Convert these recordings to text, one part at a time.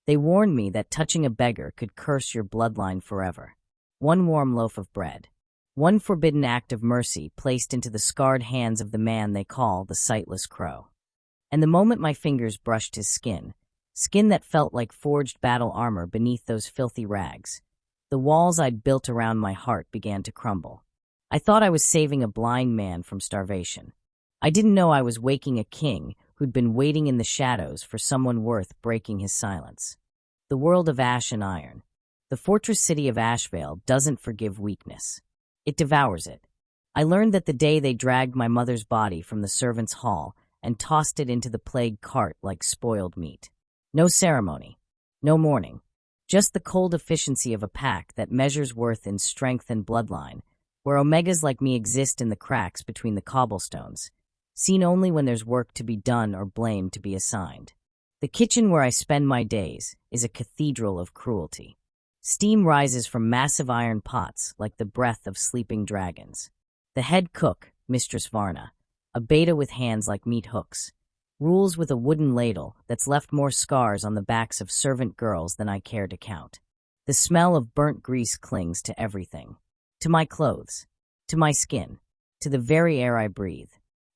They warned me that touching a beggar could curse your bloodline forever. One warm loaf of bread. One forbidden act of mercy placed into the scarred hands of the man they call the sightless crow. And the moment my fingers brushed his skin that felt like forged battle armor beneath those filthy rags, the walls I'd built around my heart began to crumble. I thought I was saving a blind man from starvation. I didn't know I was waking a king who'd been waiting in the shadows for someone worth breaking his silence. The world of ash and iron. The fortress city of Ashvale doesn't forgive weakness. It devours it. I learned that the day they dragged my mother's body from the servants' hall and tossed it into the plague cart like spoiled meat. No ceremony, no mourning, just the cold efficiency of a pack that measures worth in strength and bloodline, where omegas like me exist in the cracks between the cobblestones, seen only when there's work to be done or blame to be assigned. The kitchen where I spend my days is a cathedral of cruelty. Steam rises from massive iron pots like the breath of sleeping dragons. The head cook, Mistress Varna, a beta with hands like meat hooks, rules with a wooden ladle that's left more scars on the backs of servant girls than I care to count. The smell of burnt grease clings to everything. To my clothes, to my skin, to the very air I breathe.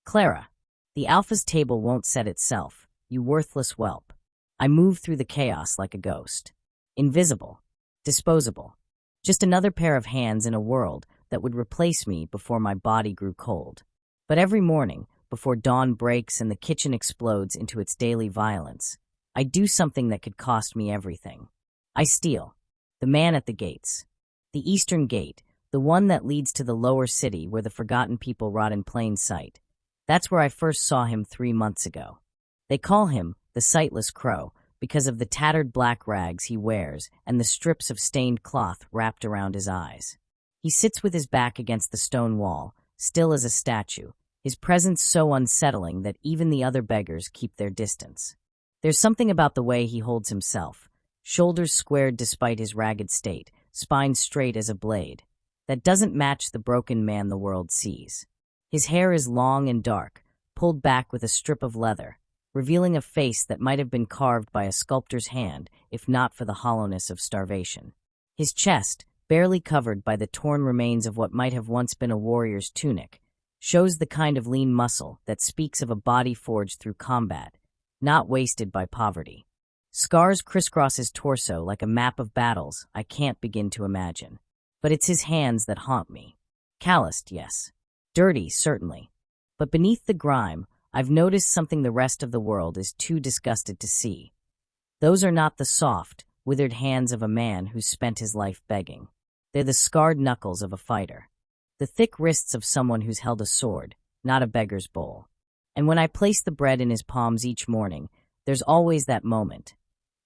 Clara, the Alpha's table won't set itself, you worthless whelp. I move through the chaos like a ghost. Invisible. Disposable. Just another pair of hands in a world that would replace me before my body grew cold. But every morning, before dawn breaks and the kitchen explodes into its daily violence, I do something that could cost me everything. I steal. The man at the gates. The eastern gate, the one that leads to the lower city where the forgotten people rot in plain sight. That's where I first saw him 3 months ago. They call him the sightless crow because of the tattered black rags he wears and the strips of stained cloth wrapped around his eyes. He sits with his back against the stone wall, still as a statue, his presence so unsettling that even the other beggars keep their distance. There's something about the way he holds himself, shoulders squared despite his ragged state, spine straight as a blade, that doesn't match the broken man the world sees. His hair is long and dark, pulled back with a strip of leather, revealing a face that might have been carved by a sculptor's hand if not for the hollowness of starvation. His chest, barely covered by the torn remains of what might have once been a warrior's tunic, shows the kind of lean muscle that speaks of a body forged through combat, not wasted by poverty. Scars crisscross his torso like a map of battles I can't begin to imagine. But it's his hands that haunt me. Calloused, yes. Dirty, certainly. But beneath the grime, I've noticed something the rest of the world is too disgusted to see. Those are not the soft, withered hands of a man who's spent his life begging. They're the scarred knuckles of a fighter. The thick wrists of someone who's held a sword, not a beggar's bowl. And when I place the bread in his palms each morning, there's always that moment,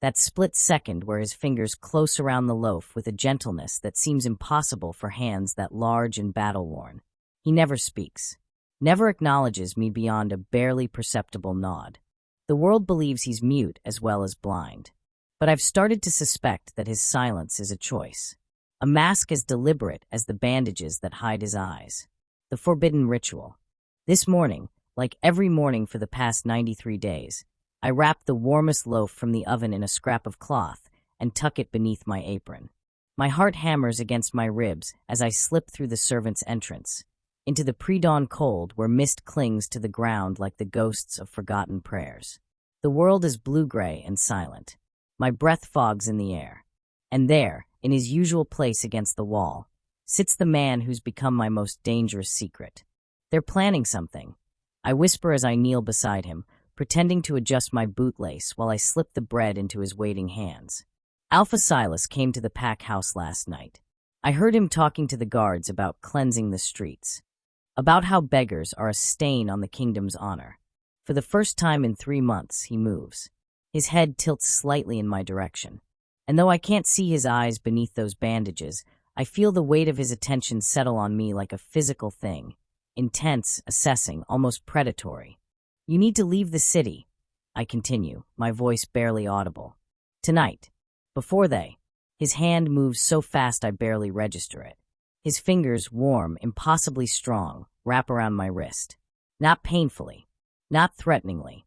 that split second where his fingers close around the loaf with a gentleness that seems impossible for hands that large and battle-worn. He never speaks. Never acknowledges me beyond a barely perceptible nod. The world believes he's mute as well as blind. But I've started to suspect that his silence is a choice. A mask as deliberate as the bandages that hide his eyes. The forbidden ritual. This morning, like every morning for the past 93 days, I wrap the warmest loaf from the oven in a scrap of cloth and tuck it beneath my apron. My heart hammers against my ribs as I slip through the servants' entrance, into the pre-dawn cold where mist clings to the ground like the ghosts of forgotten prayers. The world is blue-gray and silent. My breath fogs in the air. And there, in his usual place against the wall, sits the man who's become my most dangerous secret. They're planning something. I whisper as I kneel beside him, pretending to adjust my bootlace while I slip the bread into his waiting hands. Alpha Silas came to the pack house last night. I heard him talking to the guards about cleansing the streets, about how beggars are a stain on the kingdom's honor. For the first time in 3 months, he moves. His head tilts slightly in my direction. And though I can't see his eyes beneath those bandages, I feel the weight of his attention settle on me like a physical thing. Intense, assessing, almost predatory. You need to leave the city, I continue, my voice barely audible. Tonight. Before they. His hand moves so fast I barely register it. His fingers, warm, impossibly strong, wrap around my wrist. Not painfully. Not threateningly.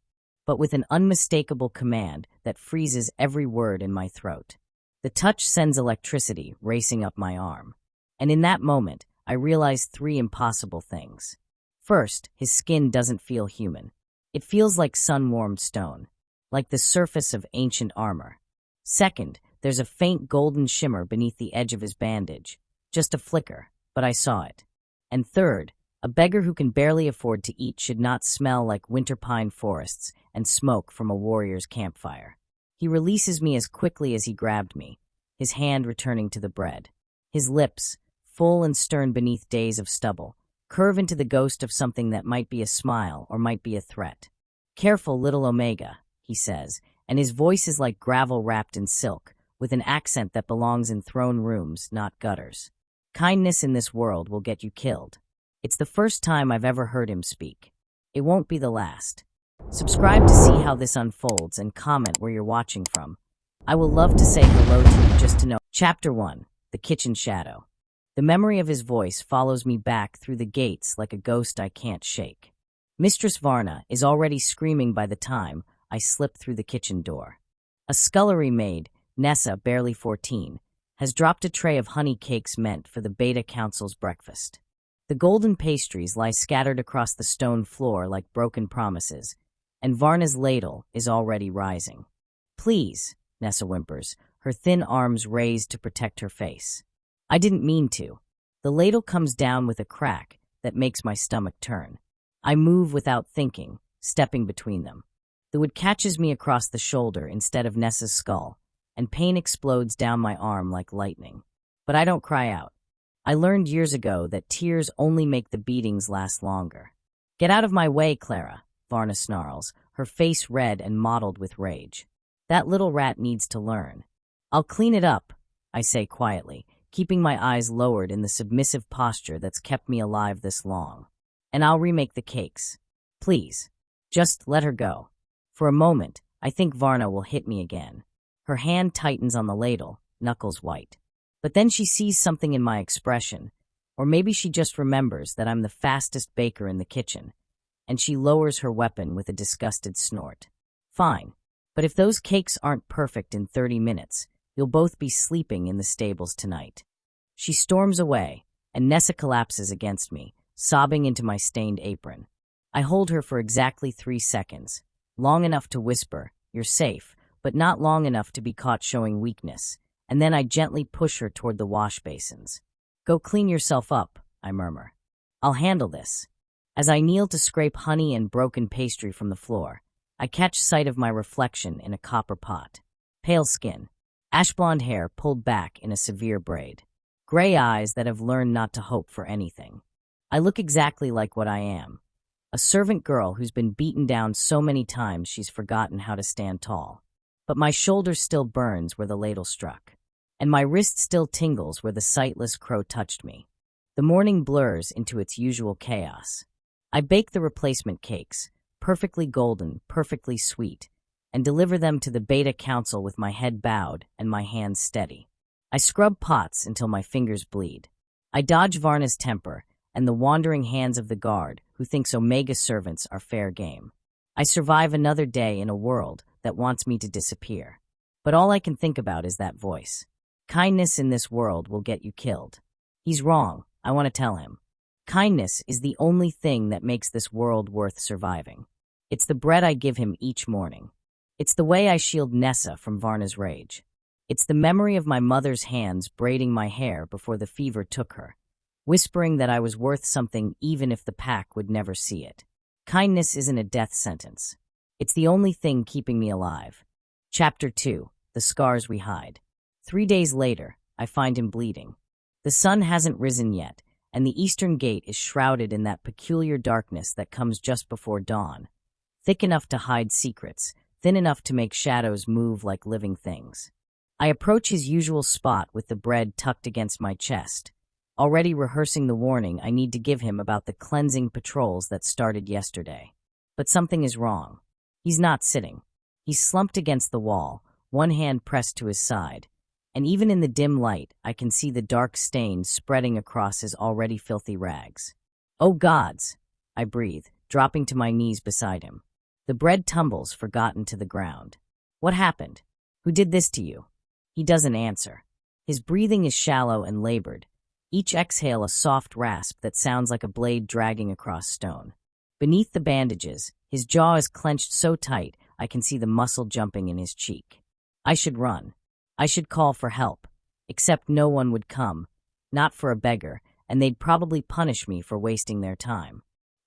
but with an unmistakable command that freezes every word in my throat. The touch sends electricity racing up my arm. And in that moment, I realize three impossible things. First, his skin doesn't feel human. It feels like sun-warmed stone, like the surface of ancient armor. Second, there's a faint golden shimmer beneath the edge of his bandage. Just a flicker, but I saw it. And third, a beggar who can barely afford to eat should not smell like winter pine forests and smoke from a warrior's campfire. He releases me as quickly as he grabbed me, his hand returning to the bread. His lips, full and stern beneath days of stubble, curve into the ghost of something that might be a smile or might be a threat. "Careful, little Omega," he says, and his voice is like gravel wrapped in silk, with an accent that belongs in throne rooms, not gutters. "Kindness in this world will get you killed." It's the first time I've ever heard him speak. It won't be the last. Subscribe to see how this unfolds and comment where you're watching from. I will love to say hello to you just to know. Chapter 1. The Kitchen Shadow. The memory of his voice follows me back through the gates like a ghost I can't shake. Mistress Varna is already screaming by the time I slip through the kitchen door. A scullery maid, Nessa, barely 14, has dropped a tray of honey cakes meant for the Beta Council's breakfast. The golden pastries lie scattered across the stone floor like broken promises, and Varna's ladle is already rising. "Please," Nessa whimpers, her thin arms raised to protect her face. I didn't mean to. The ladle comes down with a crack that makes my stomach turn. I move without thinking, stepping between them. The wood catches me across the shoulder instead of Nessa's skull, and pain explodes down my arm like lightning. But I don't cry out. I learned years ago that tears only make the beatings last longer. "Get out of my way, Clara," Varna snarls, her face red and mottled with rage. "That little rat needs to learn." "I'll clean it up," I say quietly, keeping my eyes lowered in the submissive posture that's kept me alive this long. "And I'll remake the cakes. Please, just let her go." For a moment, I think Varna will hit me again. Her hand tightens on the ladle, knuckles white. But then she sees something in my expression, or maybe she just remembers that I'm the fastest baker in the kitchen, and she lowers her weapon with a disgusted snort. "Fine, but if those cakes aren't perfect in 30 minutes, you'll both be sleeping in the stables tonight." She storms away, and Nessa collapses against me, sobbing into my stained apron. I hold her for exactly 3 seconds, long enough to whisper, "You're safe," but not long enough to be caught showing weakness, and then I gently push her toward the wash basins. "Go clean yourself up," I murmur. "I'll handle this." As I kneel to scrape honey and broken pastry from the floor, I catch sight of my reflection in a copper pot. Pale skin, ash-blonde hair pulled back in a severe braid. Gray eyes that have learned not to hope for anything. I look exactly like what I am. A servant girl who's been beaten down so many times she's forgotten how to stand tall. But my shoulder still burns where the ladle struck, and my wrist still tingles where the sightless crow touched me. The morning blurs into its usual chaos. I bake the replacement cakes, perfectly golden, perfectly sweet, and deliver them to the Beta Council with my head bowed and my hands steady. I scrub pots until my fingers bleed. I dodge Varna's temper and the wandering hands of the guard who thinks Omega servants are fair game. I survive another day in a world that wants me to disappear. But all I can think about is that voice. "Kindness in this world will get you killed." He's wrong, I want to tell him. Kindness is the only thing that makes this world worth surviving. It's the bread I give him each morning. It's the way I shield Nessa from Varna's rage. It's the memory of my mother's hands braiding my hair before the fever took her, whispering that I was worth something even if the pack would never see it. Kindness isn't a death sentence. It's the only thing keeping me alive. Chapter 2. The Scars We Hide. 3 days later, I find him bleeding. The sun hasn't risen yet, and the eastern gate is shrouded in that peculiar darkness that comes just before dawn, thick enough to hide secrets, thin enough to make shadows move like living things. I approach his usual spot with the bread tucked against my chest, already rehearsing the warning I need to give him about the cleansing patrols that started yesterday. But something is wrong. He's not sitting. He's slumped against the wall, one hand pressed to his side, and even in the dim light, I can see the dark stains spreading across his already filthy rags. "Oh gods," I breathe, dropping to my knees beside him. The bread tumbles, forgotten, to the ground. What happened? Who did this to you? He doesn't answer. His breathing is shallow and labored, each exhale a soft rasp that sounds like a blade dragging across stone. Beneath the bandages, his jaw is clenched so tight I can see the muscle jumping in his cheek. I should run. I should call for help. Except no one would come. Not for a beggar, and they'd probably punish me for wasting their time.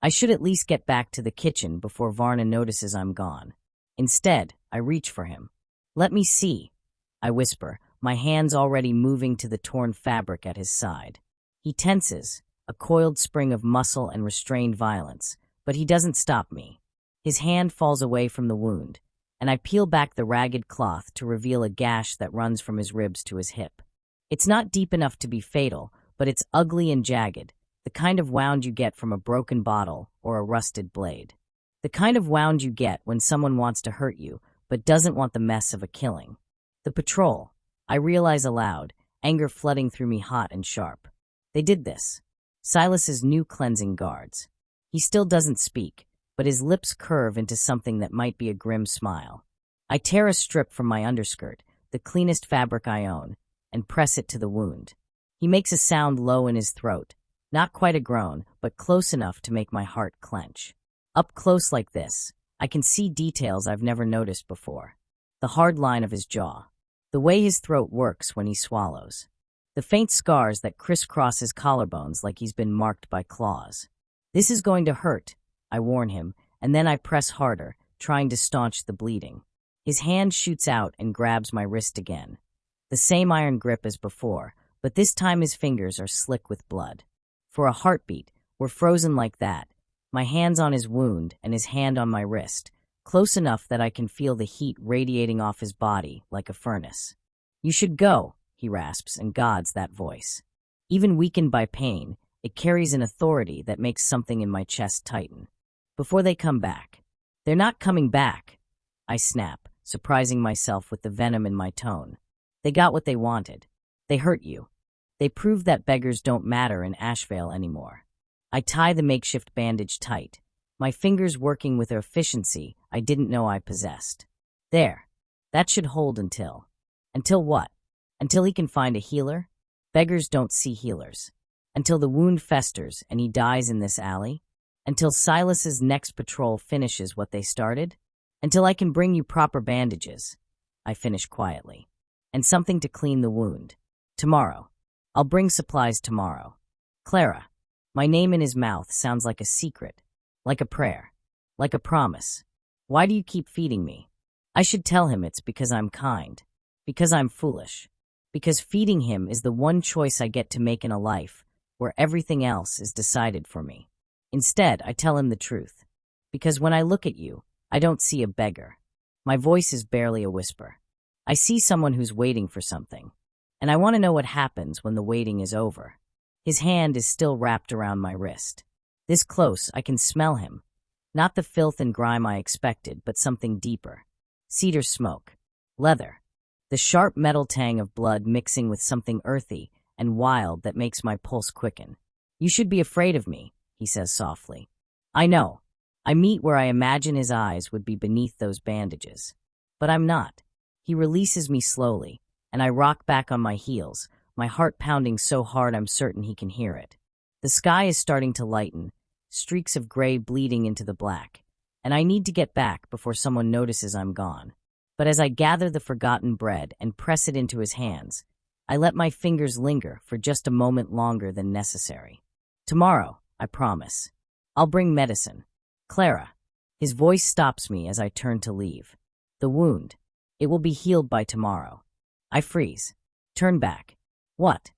I should at least get back to the kitchen before Varna notices I'm gone. Instead, I reach for him. "Let me see," I whisper, my hands already moving to the torn fabric at his side. He tenses, a coiled spring of muscle and restrained violence, but he doesn't stop me. His hand falls away from the wound, and I peel back the ragged cloth to reveal a gash that runs from his ribs to his hip. It's not deep enough to be fatal, but it's ugly and jagged, the kind of wound you get from a broken bottle or a rusted blade. The kind of wound you get when someone wants to hurt you, but doesn't want the mess of a killing. The patrol, I realize aloud, anger flooding through me hot and sharp. They did this. Silas's new cleansing guards. He still doesn't speak, but his lips curve into something that might be a grim smile. I tear a strip from my underskirt, the cleanest fabric I own, and press it to the wound. He makes a sound low in his throat, not quite a groan, but close enough to make my heart clench. Up close like this, I can see details I've never noticed before. The hard line of his jaw. The way his throat works when he swallows. The faint scars that crisscross his collarbones like he's been marked by claws. This is going to hurt, I warn him, and then I press harder, trying to staunch the bleeding. His hand shoots out and grabs my wrist again. The same iron grip as before, but this time his fingers are slick with blood. For a heartbeat, we're frozen like that, my hands on his wound and his hand on my wrist, close enough that I can feel the heat radiating off his body like a furnace. "You should go," he rasps and gods that voice. Even weakened by pain, it carries an authority that makes something in my chest tighten. "Before they come back." "They're not coming back," I snap, surprising myself with the venom in my tone. "They got what they wanted. They hurt you. They proved that beggars don't matter in Ashvale anymore." I tie the makeshift bandage tight, my fingers working with an efficiency I didn't know I possessed. "There. That should hold until..." "Until what? Until he can find a healer? Beggars don't see healers. Until the wound festers and he dies in this alley? Until Silas's next patrol finishes what they started? Until I can bring you proper bandages," I finish quietly, "and something to clean the wound. Tomorrow. I'll bring supplies tomorrow. Clara." My name in his mouth sounds like a secret, like a prayer, like a promise. "Why do you keep feeding me?" I should tell him it's because I'm kind, because I'm foolish, because feeding him is the one choice I get to make in a life where everything else is decided for me. Instead, I tell him the truth, because when I look at you, I don't see a beggar. My voice is barely a whisper. I see someone who's waiting for something, and I want to know what happens when the waiting is over. His hand is still wrapped around my wrist. This close, I can smell him. Not the filth and grime I expected, but something deeper. Cedar smoke. Leather. The sharp metal tang of blood mixing with something earthy and wild that makes my pulse quicken. "You should be afraid of me," he says softly. I know. I meet where I imagine his eyes would be beneath those bandages. But I'm not. He releases me slowly, and I rock back on my heels, my heart pounding so hard I'm certain he can hear it. The sky is starting to lighten, streaks of gray bleeding into the black, and I need to get back before someone notices I'm gone. But as I gather the forgotten bread and press it into his hands, I let my fingers linger for just a moment longer than necessary. "Tomorrow, I promise. I'll bring medicine. Clara." His voice stops me as I turn to leave. "The wound. It will be healed by tomorrow." I freeze. Turn back. "What?"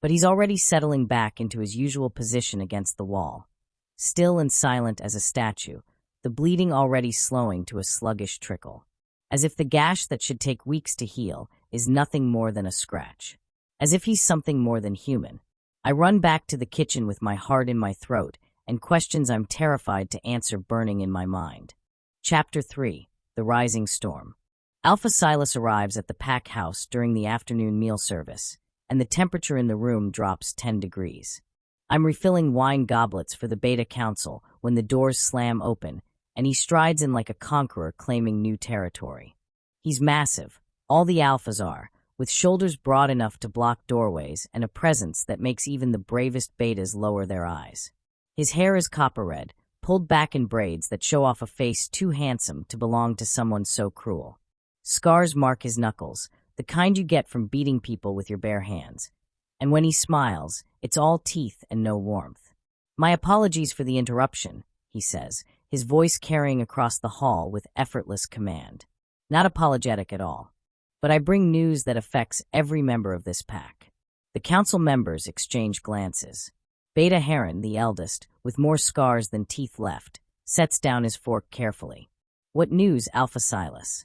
But he's already settling back into his usual position against the wall, still and silent as a statue, the bleeding already slowing to a sluggish trickle, as if the gash that should take weeks to heal is nothing more than a scratch, as if he's something more than human. I run back to the kitchen with my heart in my throat and questions I'm terrified to answer burning in my mind. Chapter 3. The Rising Storm. Alpha Silas arrives at the pack house during the afternoon meal service, and the temperature in the room drops 10 degrees. I'm refilling wine goblets for the Beta Council when the doors slam open, and he strides in like a conqueror claiming new territory. He's massive, all the alphas are, with shoulders broad enough to block doorways and a presence that makes even the bravest betas lower their eyes. His hair is copper red, pulled back in braids that show off a face too handsome to belong to someone so cruel. Scars mark his knuckles, the kind you get from beating people with your bare hands. And when he smiles, it's all teeth and no warmth. "My apologies for the interruption," he says, his voice carrying across the hall with effortless command. Not apologetic at all. But I bring news that affects every member of this pack. The council members exchange glances. Beta Heron, the eldest, with more scars than teeth left, sets down his fork carefully. "What news, Alpha Silas?"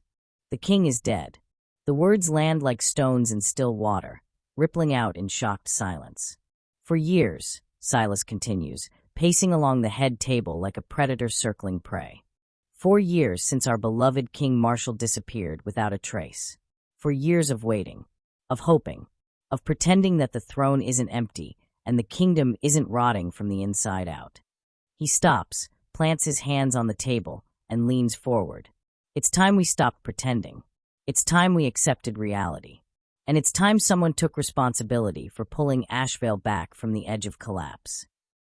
"The king is dead." The words land like stones in still water, rippling out in shocked silence. "For years," Silas continues, pacing along the head table like a predator circling prey. "4 years since our beloved King Marshal disappeared without a trace. 4 years of waiting, of hoping, of pretending that the throne isn't empty and the kingdom isn't rotting from the inside out." He stops, plants his hands on the table, and leans forward. "It's time we stopped pretending. It's time we accepted reality. And it's time someone took responsibility for pulling Ashvale back from the edge of collapse."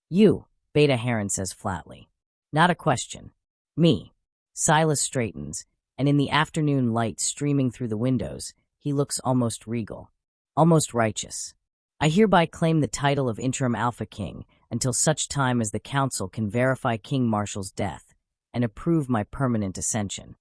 "You," Beta Heron says flatly. "Not a question. Me." Silas straightens, and in the afternoon light streaming through the windows, he looks almost regal, almost righteous. "I hereby claim the title of interim Alpha King until such time as the council can verify King Marshal's death and approve my permanent ascension."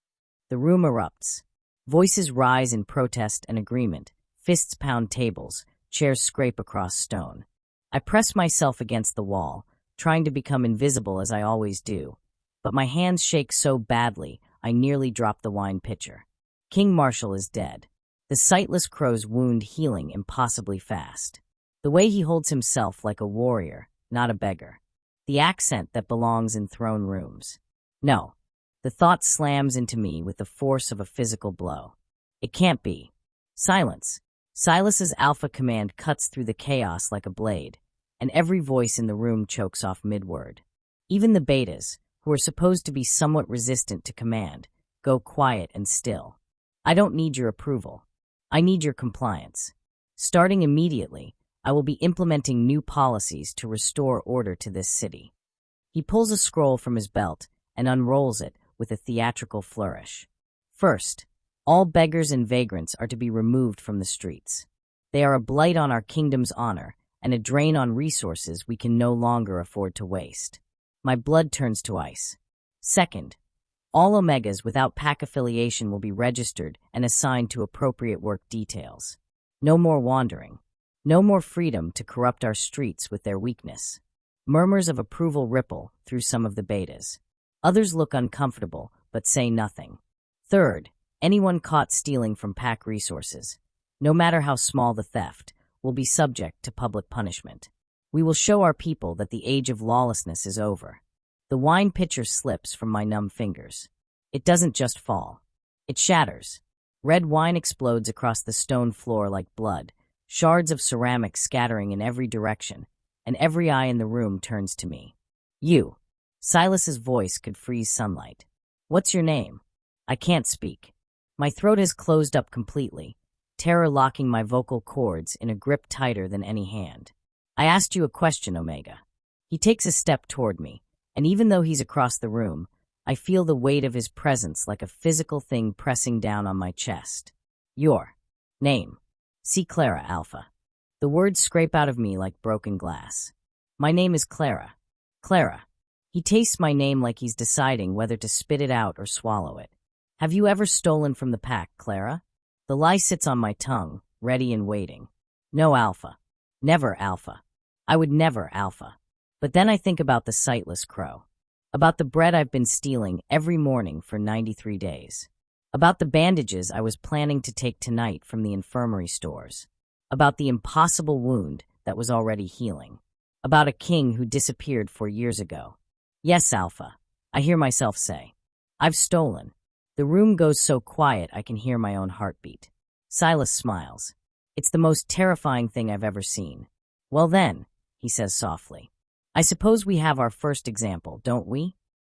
The room erupts. Voices rise in protest and agreement, fists pound tables, chairs scrape across stone. I press myself against the wall, trying to become invisible as I always do, but my hands shake so badly I nearly drop the wine pitcher. King Marshal is dead. The sightless crow's wound healing impossibly fast. The way he holds himself like a warrior, not a beggar. The accent that belongs in throne rooms. No. The thought slams into me with the force of a physical blow. It can't be. Silence. Silas's alpha command cuts through the chaos like a blade, and every voice in the room chokes off mid-word. Even the betas, who are supposed to be somewhat resistant to command, go quiet and still. "I don't need your approval. I need your compliance. Starting immediately, I will be implementing new policies to restore order to this city." He pulls a scroll from his belt and unrolls it with a theatrical flourish. "First, all beggars and vagrants are to be removed from the streets. They are a blight on our kingdom's honor and a drain on resources we can no longer afford to waste." My blood turns to ice. "Second, all Omegas without pack affiliation will be registered and assigned to appropriate work details. No more wandering. No more freedom to corrupt our streets with their weakness." Murmurs of approval ripple through some of the betas. Others look uncomfortable, but say nothing. "Third, anyone caught stealing from pack resources, no matter how small the theft, will be subject to public punishment. We will show our people that the age of lawlessness is over." The wine pitcher slips from my numb fingers. It doesn't just fall. It shatters. Red wine explodes across the stone floor like blood, shards of ceramic scattering in every direction, and every eye in the room turns to me. "You." Silas's voice could freeze sunlight. "What's your name?" I can't speak. My throat has closed up completely, terror locking my vocal cords in a grip tighter than any hand. "I asked you a question, Omega." He takes a step toward me, and even though he's across the room, I feel the weight of his presence like a physical thing pressing down on my chest. "Your name." "See Clara, Alpha." The words scrape out of me like broken glass. "My name is Clara." "Clara." He tastes my name like he's deciding whether to spit it out or swallow it. "Have you ever stolen from the pack, Clara?" The lie sits on my tongue, ready and waiting. "No, Alpha. Never, Alpha. I would never, Alpha." But then I think about the sightless crow. About the bread I've been stealing every morning for 93 days. About the bandages I was planning to take tonight from the infirmary stores. About the impossible wound that was already healing. About a king who disappeared 4 years ago. "Yes, Alpha," I hear myself say. "I've stolen." The room goes so quiet I can hear my own heartbeat. Silas smiles. "It's the most terrifying thing I've ever seen." "Well then," he says softly, "I suppose we have our first example, don't we?"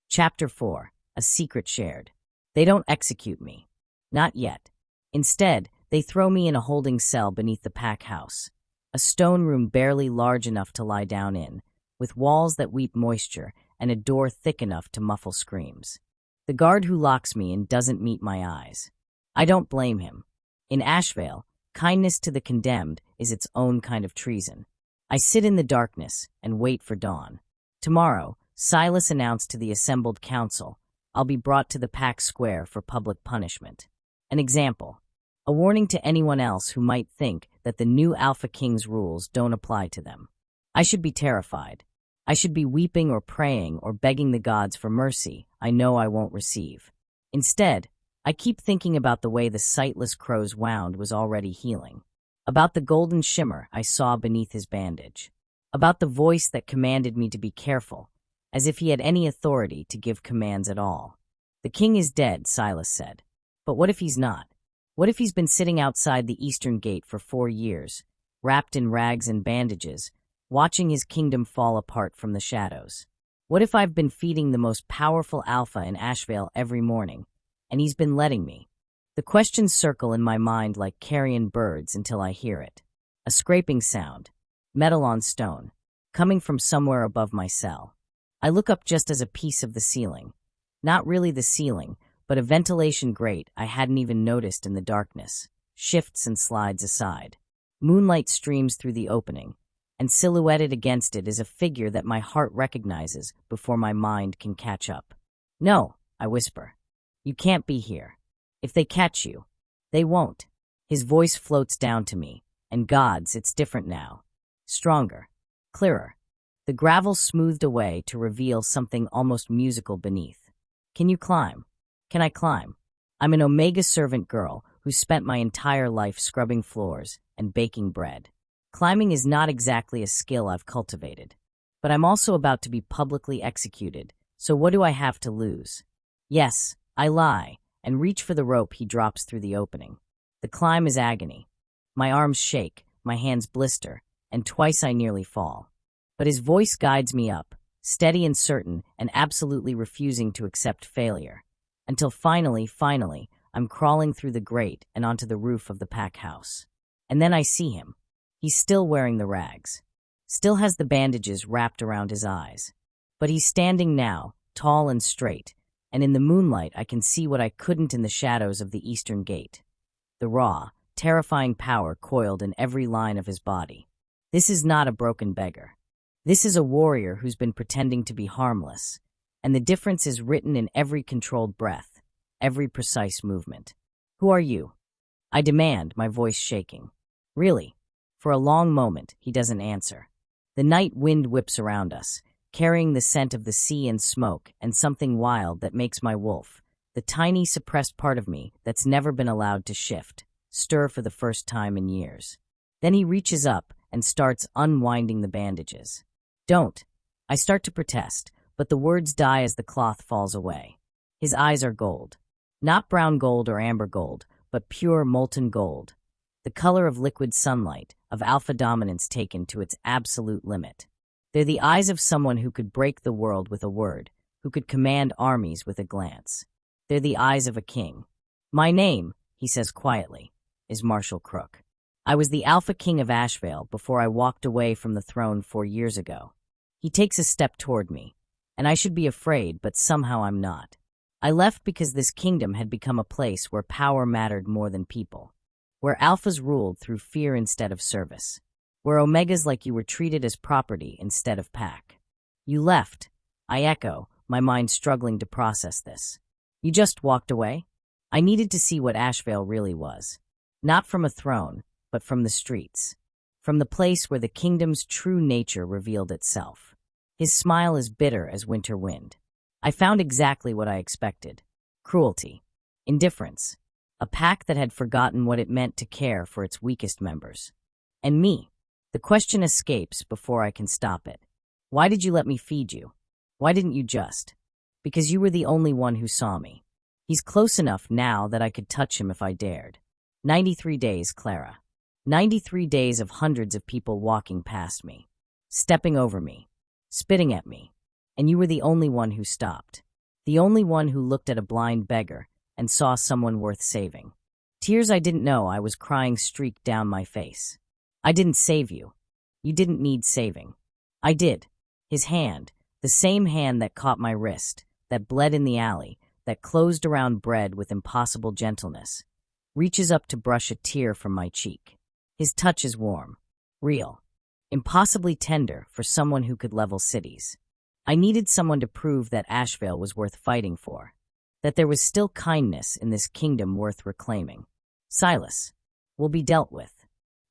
Chapter 4. a secret shared. They don't execute me. Not yet. Instead, they throw me in a holding cell beneath the pack house, a stone room barely large enough to lie down in, with walls that weep moisture and a door thick enough to muffle screams. The guard who locks me in doesn't meet my eyes. I don't blame him. In Ashvale, kindness to the condemned is its own kind of treason. I sit in the darkness and wait for dawn. Tomorrow, Silas announced to the assembled council, I'll be brought to the pack square for public punishment. An example. A warning to anyone else who might think that the new Alpha King's rules don't apply to them. I should be terrified. I should be weeping or praying or begging the gods for mercy I know I won't receive. Instead, I keep thinking about the way the sightless crow's wound was already healing, about the golden shimmer I saw beneath his bandage, about the voice that commanded me to be careful, as if he had any authority to give commands at all. The king is dead, Silas said. But what if he's not? What if he's been sitting outside the eastern gate for 4 years, wrapped in rags and bandages, watching his kingdom fall apart from the shadows? What if I've been feeding the most powerful alpha in Ashvale every morning, and he's been letting me? The questions circle in my mind like carrion birds until I hear it. A scraping sound, metal on stone, coming from somewhere above my cell. I look up just as a piece of the ceiling. Not really the ceiling, but a ventilation grate I hadn't even noticed in the darkness, shifts and slides aside. Moonlight streams through the opening, and silhouetted against it is a figure that my heart recognizes before my mind can catch up. No, I whisper. You can't be here. If they catch you, they won't. His voice floats down to me, and gods, it's different now. Stronger, clearer. The gravel smoothed away to reveal something almost musical beneath. Can you climb? Can I climb? I'm an Omega servant girl who spent my entire life scrubbing floors and baking bread. Climbing is not exactly a skill I've cultivated. But I'm also about to be publicly executed, so what do I have to lose? Yes, I lie, and reach for the rope he drops through the opening. The climb is agony. My arms shake, my hands blister, and twice I nearly fall. But his voice guides me up, steady and certain, and absolutely refusing to accept failure. Until finally, I'm crawling through the grate and onto the roof of the pack house. And then I see him. He's still wearing the rags. Still has the bandages wrapped around his eyes. But he's standing now, tall and straight, and in the moonlight I can see what I couldn't in the shadows of the eastern gate. The raw, terrifying power coiled in every line of his body. This is not a broken beggar. This is a warrior who's been pretending to be harmless, and the difference is written in every controlled breath, every precise movement. Who are you? I demand, my voice shaking. Really? For a long moment, he doesn't answer. The night wind whips around us, carrying the scent of the sea and smoke and something wild that makes my wolf, the tiny suppressed part of me that's never been allowed to shift, stir for the first time in years. Then he reaches up and starts unwinding the bandages. Don't. I start to protest, but the words die as the cloth falls away. His eyes are gold. Not brown gold or amber gold, but pure molten gold. The color of liquid sunlight, of alpha dominance taken to its absolute limit. They're the eyes of someone who could break the world with a word, who could command armies with a glance. They're the eyes of a king. My name, he says quietly, is Marshal Crook. I was the Alpha King of Ashvale before I walked away from the throne 4 years ago. He takes a step toward me, and I should be afraid, but somehow I'm not. I left because this kingdom had become a place where power mattered more than people, where alphas ruled through fear instead of service, where omegas like you were treated as property instead of pack. You left, I echo, my mind struggling to process this. You just walked away? I needed to see what Ashvale really was. Not from a throne, but from the streets. From the place where the kingdom's true nature revealed itself. His smile is bitter as winter wind. I found exactly what I expected. Cruelty. Indifference. A pack that had forgotten what it meant to care for its weakest members. And me. The question escapes before I can stop it. Why did you let me feed you? Why didn't you just? Because you were the only one who saw me. He's close enough now that I could touch him if I dared. 93 days, Clara. 93 days of hundreds of people walking past me, stepping over me, spitting at me, and you were the only one who stopped. The only one who looked at a blind beggar and saw someone worth saving. Tears I didn't know I was crying streaked down my face. I didn't save you. You didn't need saving. I did. His hand, the same hand that caught my wrist, that bled in the alley, that closed around bread with impossible gentleness, reaches up to brush a tear from my cheek. His touch is warm, real, impossibly tender for someone who could level cities. I needed someone to prove that Ashvale was worth fighting for, that there was still kindness in this kingdom worth reclaiming. Silas will be dealt with.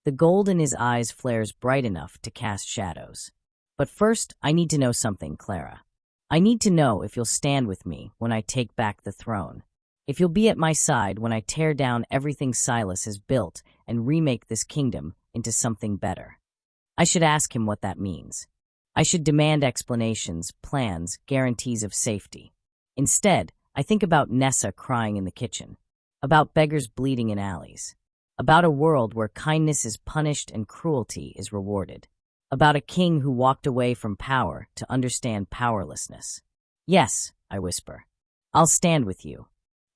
The gold in his eyes flares bright enough to cast shadows. But first, I need to know something, Clara. I need to know if you'll stand with me when I take back the throne. If you'll be at my side when I tear down everything Silas has built and remake this kingdom into something better. I should ask him what that means. I should demand explanations, plans, guarantees of safety. Instead, I think about Nessa crying in the kitchen, about beggars bleeding in alleys, about a world where kindness is punished and cruelty is rewarded, about a king who walked away from power to understand powerlessness. Yes, I whisper. I'll stand with you.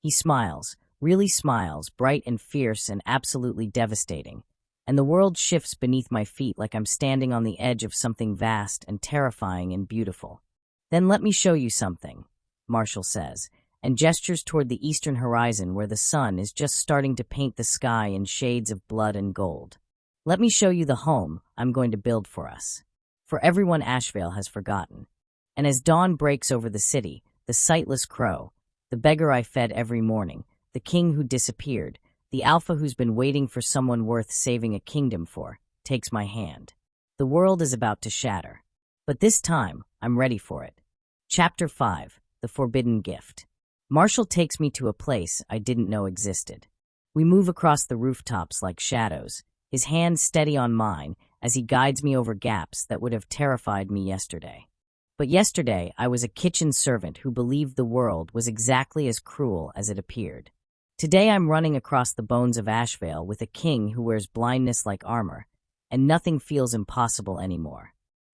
He smiles, really smiles, bright and fierce and absolutely devastating, and the world shifts beneath my feet like I'm standing on the edge of something vast and terrifying and beautiful. Then let me show you something, Marshall says, and gestures toward the eastern horizon where the sun is just starting to paint the sky in shades of blood and gold. Let me show you the home I'm going to build for us, for everyone Ashvale has forgotten. And as dawn breaks over the city, the sightless crow, the beggar I fed every morning, the king who disappeared, the alpha who's been waiting for someone worth saving a kingdom for, takes my hand. The world is about to shatter. But this time, I'm ready for it. Chapter 5, The Forbidden Gift. Marshall takes me to a place I didn't know existed. We move across the rooftops like shadows, his hand steady on mine as he guides me over gaps that would have terrified me yesterday. But yesterday, I was a kitchen servant who believed the world was exactly as cruel as it appeared. Today, I'm running across the bones of Ashvale with a king who wears blindness like armor, and nothing feels impossible anymore.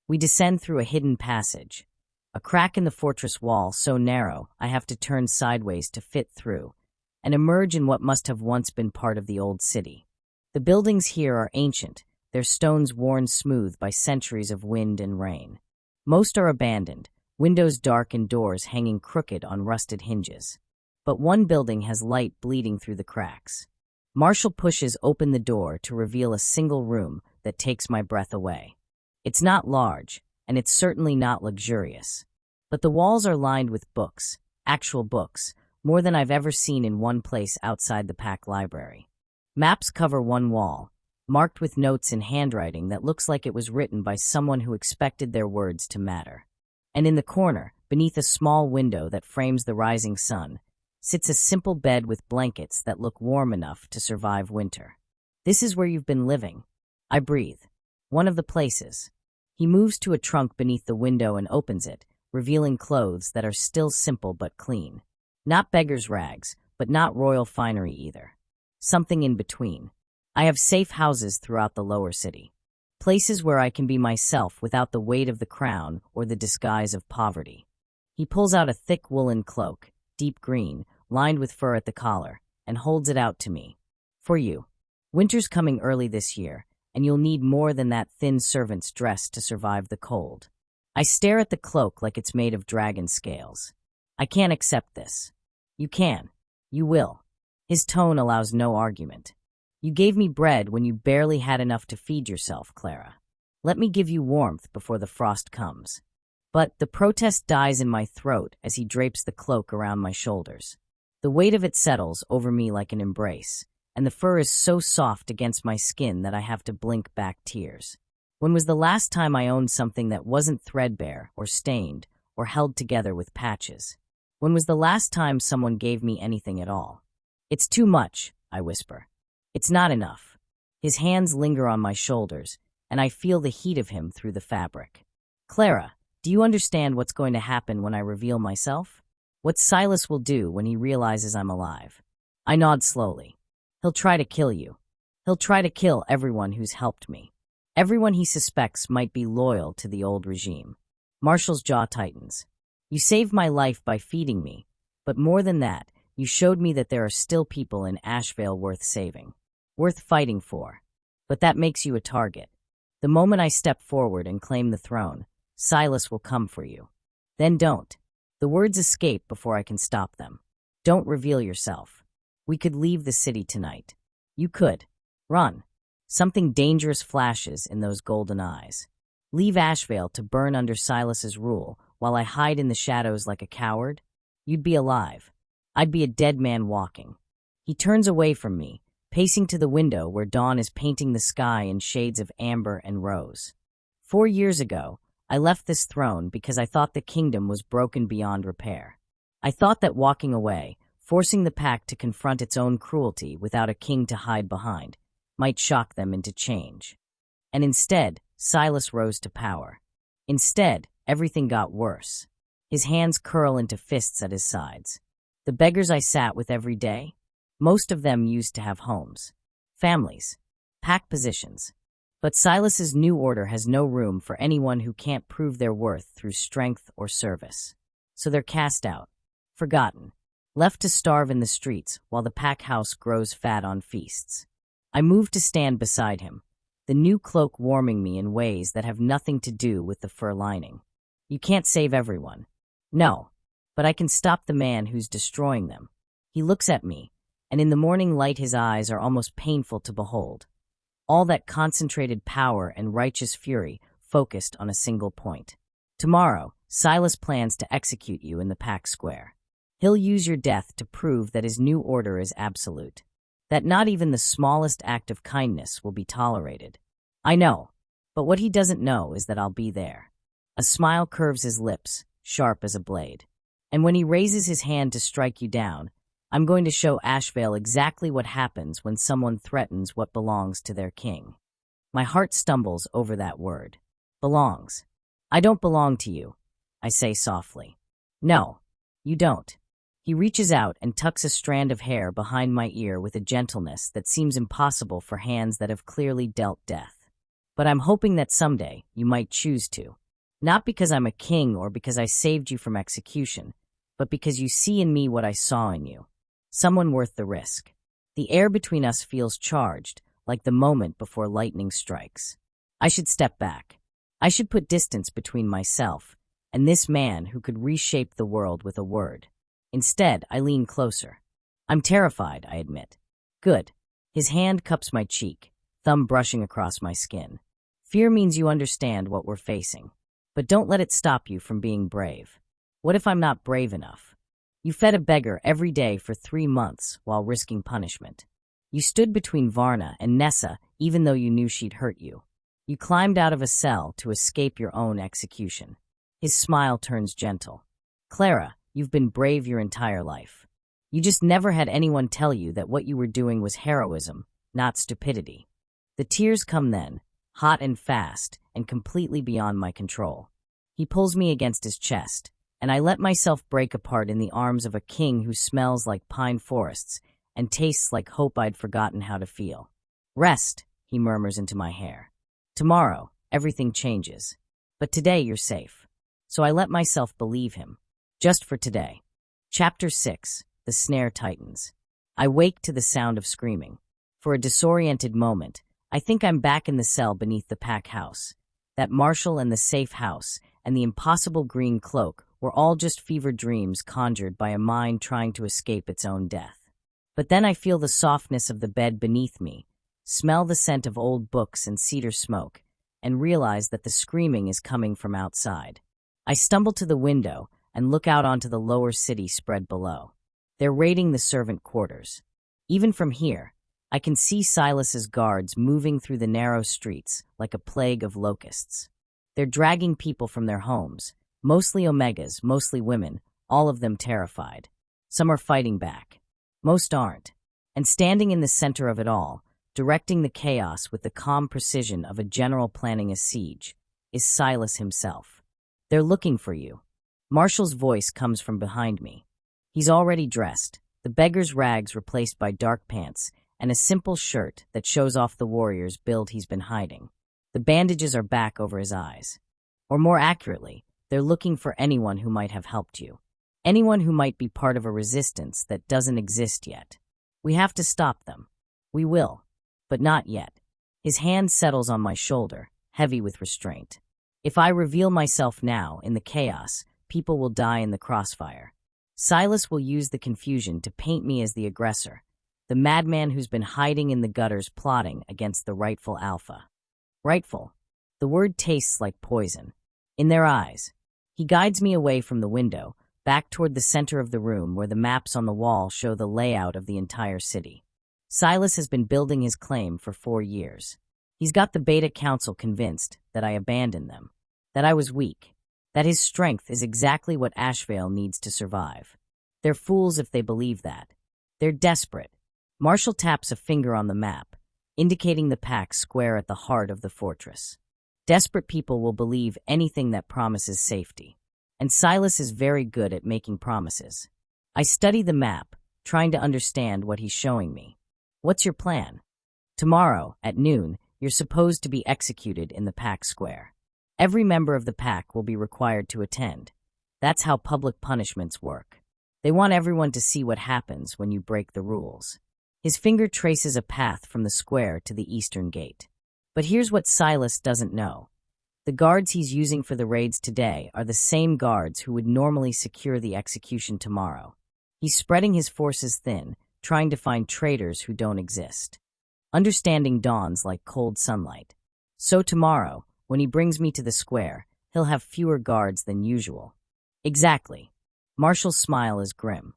We descend through a hidden passage, a crack in the fortress wall so narrow I have to turn sideways to fit through, and emerge in what must have once been part of the old city. The buildings here are ancient, their stones worn smooth by centuries of wind and rain. Most are abandoned, windows dark and doors hanging crooked on rusted hinges. But one building has light bleeding through the cracks. Marshall pushes open the door to reveal a single room that takes my breath away. It's not large, and it's certainly not luxurious. But the walls are lined with books, actual books, more than I've ever seen in one place outside the Pack Library. Maps cover one wall, marked with notes in handwriting that looks like it was written by someone who expected their words to matter. And in the corner, beneath a small window that frames the rising sun, sits a simple bed with blankets that look warm enough to survive winter. This is where you've been living. I breathe. One of the places. He moves to a trunk beneath the window and opens it, revealing clothes that are still simple but clean. Not beggar's rags, but not royal finery either. Something in between. I have safe houses throughout the lower city. Places where I can be myself without the weight of the crown or the disguise of poverty. He pulls out a thick woolen cloak, deep green, lined with fur at the collar, and holds it out to me. For you. Winter's coming early this year, and you'll need more than that thin servant's dress to survive the cold. I stare at the cloak like it's made of dragon scales. I can't accept this. You can. You will. His tone allows no argument. You gave me bread when you barely had enough to feed yourself, Clara. Let me give you warmth before the frost comes. But the protest dies in my throat as he drapes the cloak around my shoulders. The weight of it settles over me like an embrace, and the fur is so soft against my skin that I have to blink back tears. When was the last time I owned something that wasn't threadbare or stained or held together with patches? When was the last time someone gave me anything at all? It's too much, I whisper. It's not enough. His hands linger on my shoulders, and I feel the heat of him through the fabric. Clara, do you understand what's going to happen when I reveal myself? What Silas will do when he realizes I'm alive? I nod slowly. He'll try to kill you. He'll try to kill everyone who's helped me. Everyone he suspects might be loyal to the old regime. Marshall's jaw tightens. You saved my life by feeding me, but more than that, you showed me that there are still people in Ashvale worth saving, worth fighting for. But that makes you a target. The moment I step forward and claim the throne, Silas will come for you. Then don't. The words escape before I can stop them. Don't reveal yourself. We could leave the city tonight. You could. Run. Something dangerous flashes in those golden eyes. Leave Ashvale to burn under Silas's rule while I hide in the shadows like a coward? You'd be alive. I'd be a dead man walking. He turns away from me, pacing to the window where dawn is painting the sky in shades of amber and rose. 4 years ago, I left this throne because I thought the kingdom was broken beyond repair. I thought that walking away, forcing the pack to confront its own cruelty without a king to hide behind, might shock them into change. And instead, Silas rose to power. Instead, everything got worse. His hands curl into fists at his sides. The beggars I sat with every day, most of them used to have homes, families, pack positions. But Silas's new order has no room for anyone who can't prove their worth through strength or service. So they're cast out, forgotten, left to starve in the streets while the pack house grows fat on feasts. I move to stand beside him, the new cloak warming me in ways that have nothing to do with the fur lining. You can't save everyone. No, but I can stop the man who's destroying them. He looks at me, and in the morning light his eyes are almost painful to behold. All that concentrated power and righteous fury focused on a single point. Tomorrow, Silas plans to execute you in the pack square. He'll use your death to prove that his new order is absolute, that not even the smallest act of kindness will be tolerated. I know, but what he doesn't know is that I'll be there. A smile curves his lips, sharp as a blade. And when he raises his hand to strike you down, I'm going to show Ashvale exactly what happens when someone threatens what belongs to their king. My heart stumbles over that word. Belongs. I don't belong to you, I say softly. No, you don't. He reaches out and tucks a strand of hair behind my ear with a gentleness that seems impossible for hands that have clearly dealt death. But I'm hoping that someday you might choose to. Not because I'm a king or because I saved you from execution, but because you see in me what I saw in you. Someone worth the risk. The air between us feels charged, like the moment before lightning strikes. I should step back. I should put distance between myself and this man who could reshape the world with a word. Instead, I lean closer. I'm terrified, I admit. Good. His hand cups my cheek, thumb brushing across my skin. Fear means you understand what we're facing. But don't let it stop you from being brave. What if I'm not brave enough? You fed a beggar every day for 3 months while risking punishment. You stood between Varna and Nessa even though you knew she'd hurt you. You climbed out of a cell to escape your own execution. His smile turns gentle. Clara, you've been brave your entire life. You just never had anyone tell you that what you were doing was heroism, not stupidity. The tears come then, hot and fast, and completely beyond my control. He pulls me against his chest, and I let myself break apart in the arms of a king who smells like pine forests and tastes like hope I'd forgotten how to feel. Rest, he murmurs into my hair. Tomorrow, everything changes. But today you're safe. So I let myself believe him. Just for today. Chapter 6. The snare tightens. I wake to the sound of screaming. For a disoriented moment, I think I'm back in the cell beneath the pack house. That marshal and the safe house and the impossible green cloak were all just fevered dreams conjured by a mind trying to escape its own death. But then I feel the softness of the bed beneath me, smell the scent of old books and cedar smoke, and realize that the screaming is coming from outside. I stumble to the window and look out onto the lower city spread below. They're raiding the servant quarters. Even from here, I can see Silas's guards moving through the narrow streets like a plague of locusts. They're dragging people from their homes, mostly Omegas, mostly women, all of them terrified. Some are fighting back. Most aren't. And standing in the center of it all, directing the chaos with the calm precision of a general planning a siege, is Silas himself. They're looking for you. Marshall's voice comes from behind me. He's already dressed, the beggar's rags replaced by dark pants and a simple shirt that shows off the warrior's build he's been hiding. The bandages are back over his eyes. Or more accurately, They're looking for anyone who might have helped you. Anyone who might be part of a resistance that doesn't exist yet. We have to stop them. We will, but not yet. His hand settles on my shoulder, heavy with restraint. If I reveal myself now, in the chaos, people will die in the crossfire. Silas will use the confusion to paint me as the aggressor, the madman who's been hiding in the gutters plotting against the rightful Alpha. Rightful. The word tastes like poison. In their eyes. He guides me away from the window, back toward the center of the room where the maps on the wall show the layout of the entire city. Silas has been building his claim for 4 years. He's got the Beta Council convinced that I abandoned them, that I was weak, that his strength is exactly what Ashvale needs to survive. They're fools if they believe that. They're desperate. Marshall taps a finger on the map, indicating the pack square at the heart of the fortress. Desperate people will believe anything that promises safety. And Silas is very good at making promises. I study the map, trying to understand what he's showing me. What's your plan? Tomorrow, at noon, you're supposed to be executed in the pack square. Every member of the pack will be required to attend. That's how public punishments work. They want everyone to see what happens when you break the rules. His finger traces a path from the square to the eastern gate. But here's what Silas doesn't know. The guards he's using for the raids today are the same guards who would normally secure the execution tomorrow. He's spreading his forces thin, trying to find traitors who don't exist. Understanding dawns like cold sunlight. So tomorrow, when he brings me to the square, he'll have fewer guards than usual. Exactly. Marshall's smile is grim.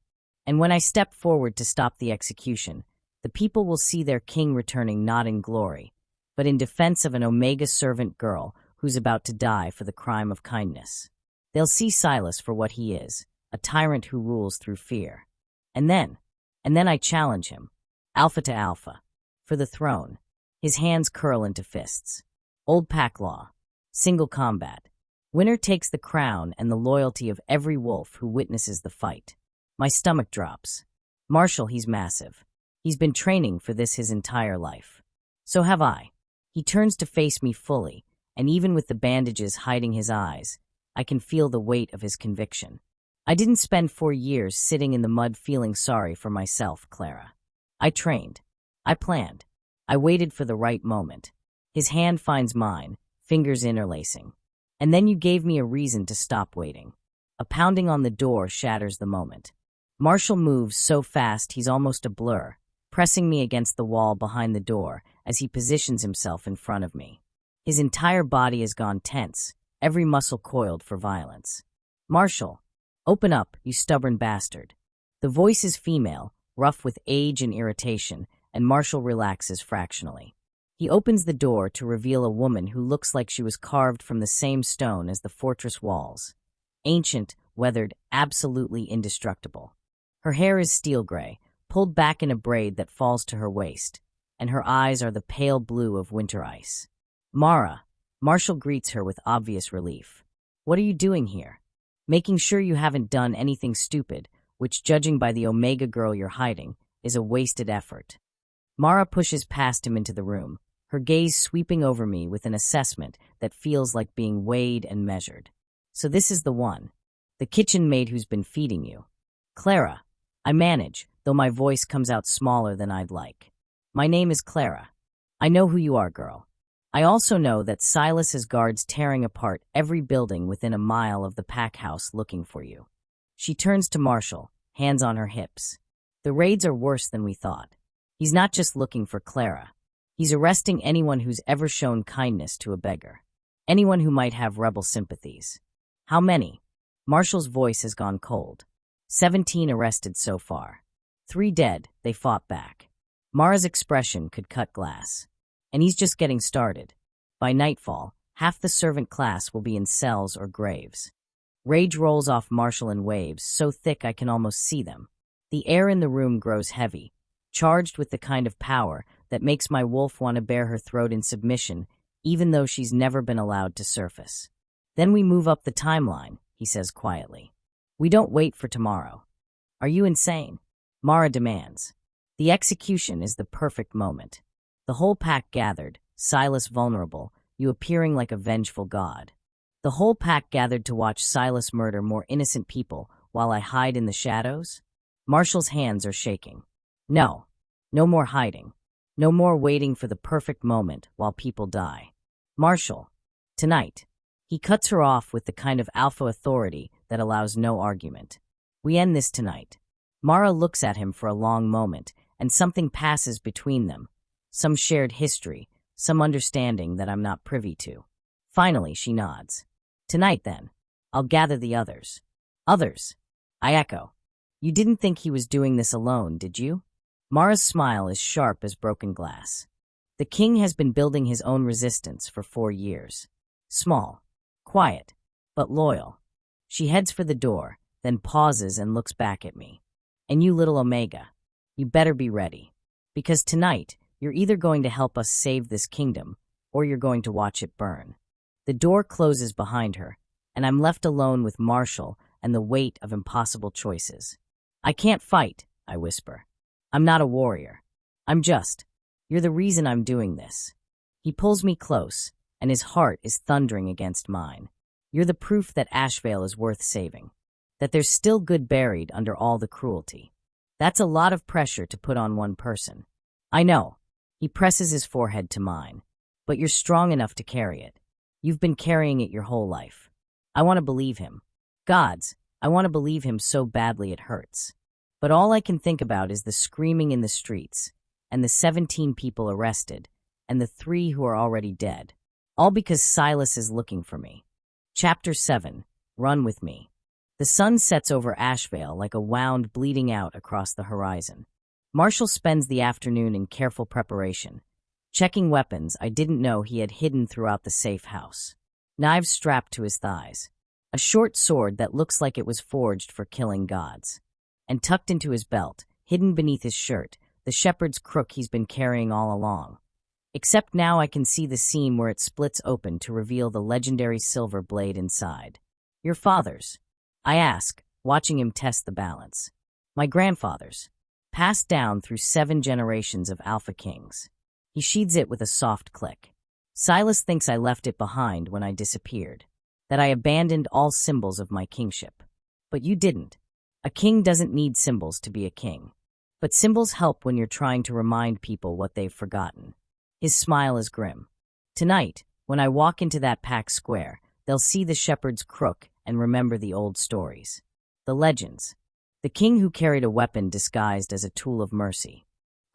And when I step forward to stop the execution, the people will see their king returning not in glory, but in defense of an Omega servant girl who's about to die for the crime of kindness. They'll see Silas for what he is, a tyrant who rules through fear. And then I challenge him, alpha to alpha, for the throne. His hands curl into fists. Old pack law. Single combat. Winner takes the crown and the loyalty of every wolf who witnesses the fight. My stomach drops. Marshall, he's massive. He's been training for this his entire life. So have I. He turns to face me fully, and even with the bandages hiding his eyes, I can feel the weight of his conviction. I didn't spend 4 years sitting in the mud feeling sorry for myself, Clara. I trained. I planned. I waited for the right moment. His hand finds mine, fingers interlacing. And then you gave me a reason to stop waiting. A pounding on the door shatters the moment. Marshall moves so fast he's almost a blur, pressing me against the wall behind the door as he positions himself in front of me. His entire body has gone tense, every muscle coiled for violence. Marshall, open up, you stubborn bastard. The voice is female, rough with age and irritation, and Marshall relaxes fractionally. He opens the door to reveal a woman who looks like she was carved from the same stone as the fortress walls. Ancient, weathered, absolutely indestructible. Her hair is steel gray, pulled back in a braid that falls to her waist, and her eyes are the pale blue of winter ice. Mara, Marshall greets her with obvious relief. What are you doing here? Making sure you haven't done anything stupid, which, judging by the Omega girl you're hiding, is a wasted effort. Mara pushes past him into the room, her gaze sweeping over me with an assessment that feels like being weighed and measured. So this is the one. The kitchen maid who's been feeding you. Clara. I manage, though my voice comes out smaller than I'd like. My name is Clara. I know who you are, girl. I also know that Silas has guards tearing apart every building within a mile of the pack house looking for you. She turns to Marshall, hands on her hips. The raids are worse than we thought. He's not just looking for Clara. He's arresting anyone who's ever shown kindness to a beggar. Anyone who might have rebel sympathies. How many? Marshall's voice has gone cold. 17 arrested so far. 3 dead, they fought back. Mara's expression could cut glass. And he's just getting started. By nightfall, half the servant class will be in cells or graves. Rage rolls off Marshall in waves, so thick I can almost see them. The air in the room grows heavy, charged with the kind of power that makes my wolf want to bare her throat in submission, even though she's never been allowed to surface. Then we move up the timeline, he says quietly. We don't wait for tomorrow. Are you insane? Mara demands. The execution is the perfect moment. The whole pack gathered, Silas vulnerable, you appearing like a vengeful god. The whole pack gathered to watch Silas murder more innocent people while I hide in the shadows? Marshall's hands are shaking. No. No more hiding. No more waiting for the perfect moment while people die. Marshall. Tonight. He cuts her off with the kind of alpha authority that allows no argument. We end this tonight. Mara looks at him for a long moment, and something passes between them. Some shared history, some understanding that I'm not privy to. Finally, she nods. Tonight, then. I'll gather the others. Others? I echo. You didn't think he was doing this alone, did you? Mara's smile is sharp as broken glass. The king has been building his own resistance for 4 years. Small. Quiet. But loyal. She heads for the door, then pauses and looks back at me. And you, little Omega, you better be ready. Because tonight, you're either going to help us save this kingdom, or you're going to watch it burn. The door closes behind her, and I'm left alone with Marshall and the weight of impossible choices. I can't fight, I whisper. I'm not a warrior. You're the reason I'm doing this. He pulls me close, and his heart is thundering against mine. You're the proof that Ashvale is worth saving. That there's still good buried under all the cruelty. That's a lot of pressure to put on one person. I know. He presses his forehead to mine. But you're strong enough to carry it. You've been carrying it your whole life. I want to believe him. Gods, I want to believe him so badly it hurts. But all I can think about is the screaming in the streets, and the 17 people arrested, and the 3 who are already dead. All because Silas is looking for me. Chapter 7. Run with me. The sun sets over Ashvale like a wound bleeding out across the horizon. Marshall spends the afternoon in careful preparation, checking weapons I didn't know he had hidden throughout the safe house. Knives strapped to his thighs. A short sword that looks like it was forged for killing gods. And tucked into his belt, hidden beneath his shirt, the shepherd's crook he's been carrying all along. Except now I can see the seam where it splits open to reveal the legendary silver blade inside. Your father's? I ask, watching him test the balance. My grandfather's. Passed down through 7 generations of Alpha Kings. He sheathes it with a soft click. Silas thinks I left it behind when I disappeared. That I abandoned all symbols of my kingship. But you didn't. A king doesn't need symbols to be a king. But symbols help when you're trying to remind people what they've forgotten. His smile is grim. Tonight, when I walk into that packed square, they'll see the shepherd's crook and remember the old stories. The legends. The king who carried a weapon disguised as a tool of mercy.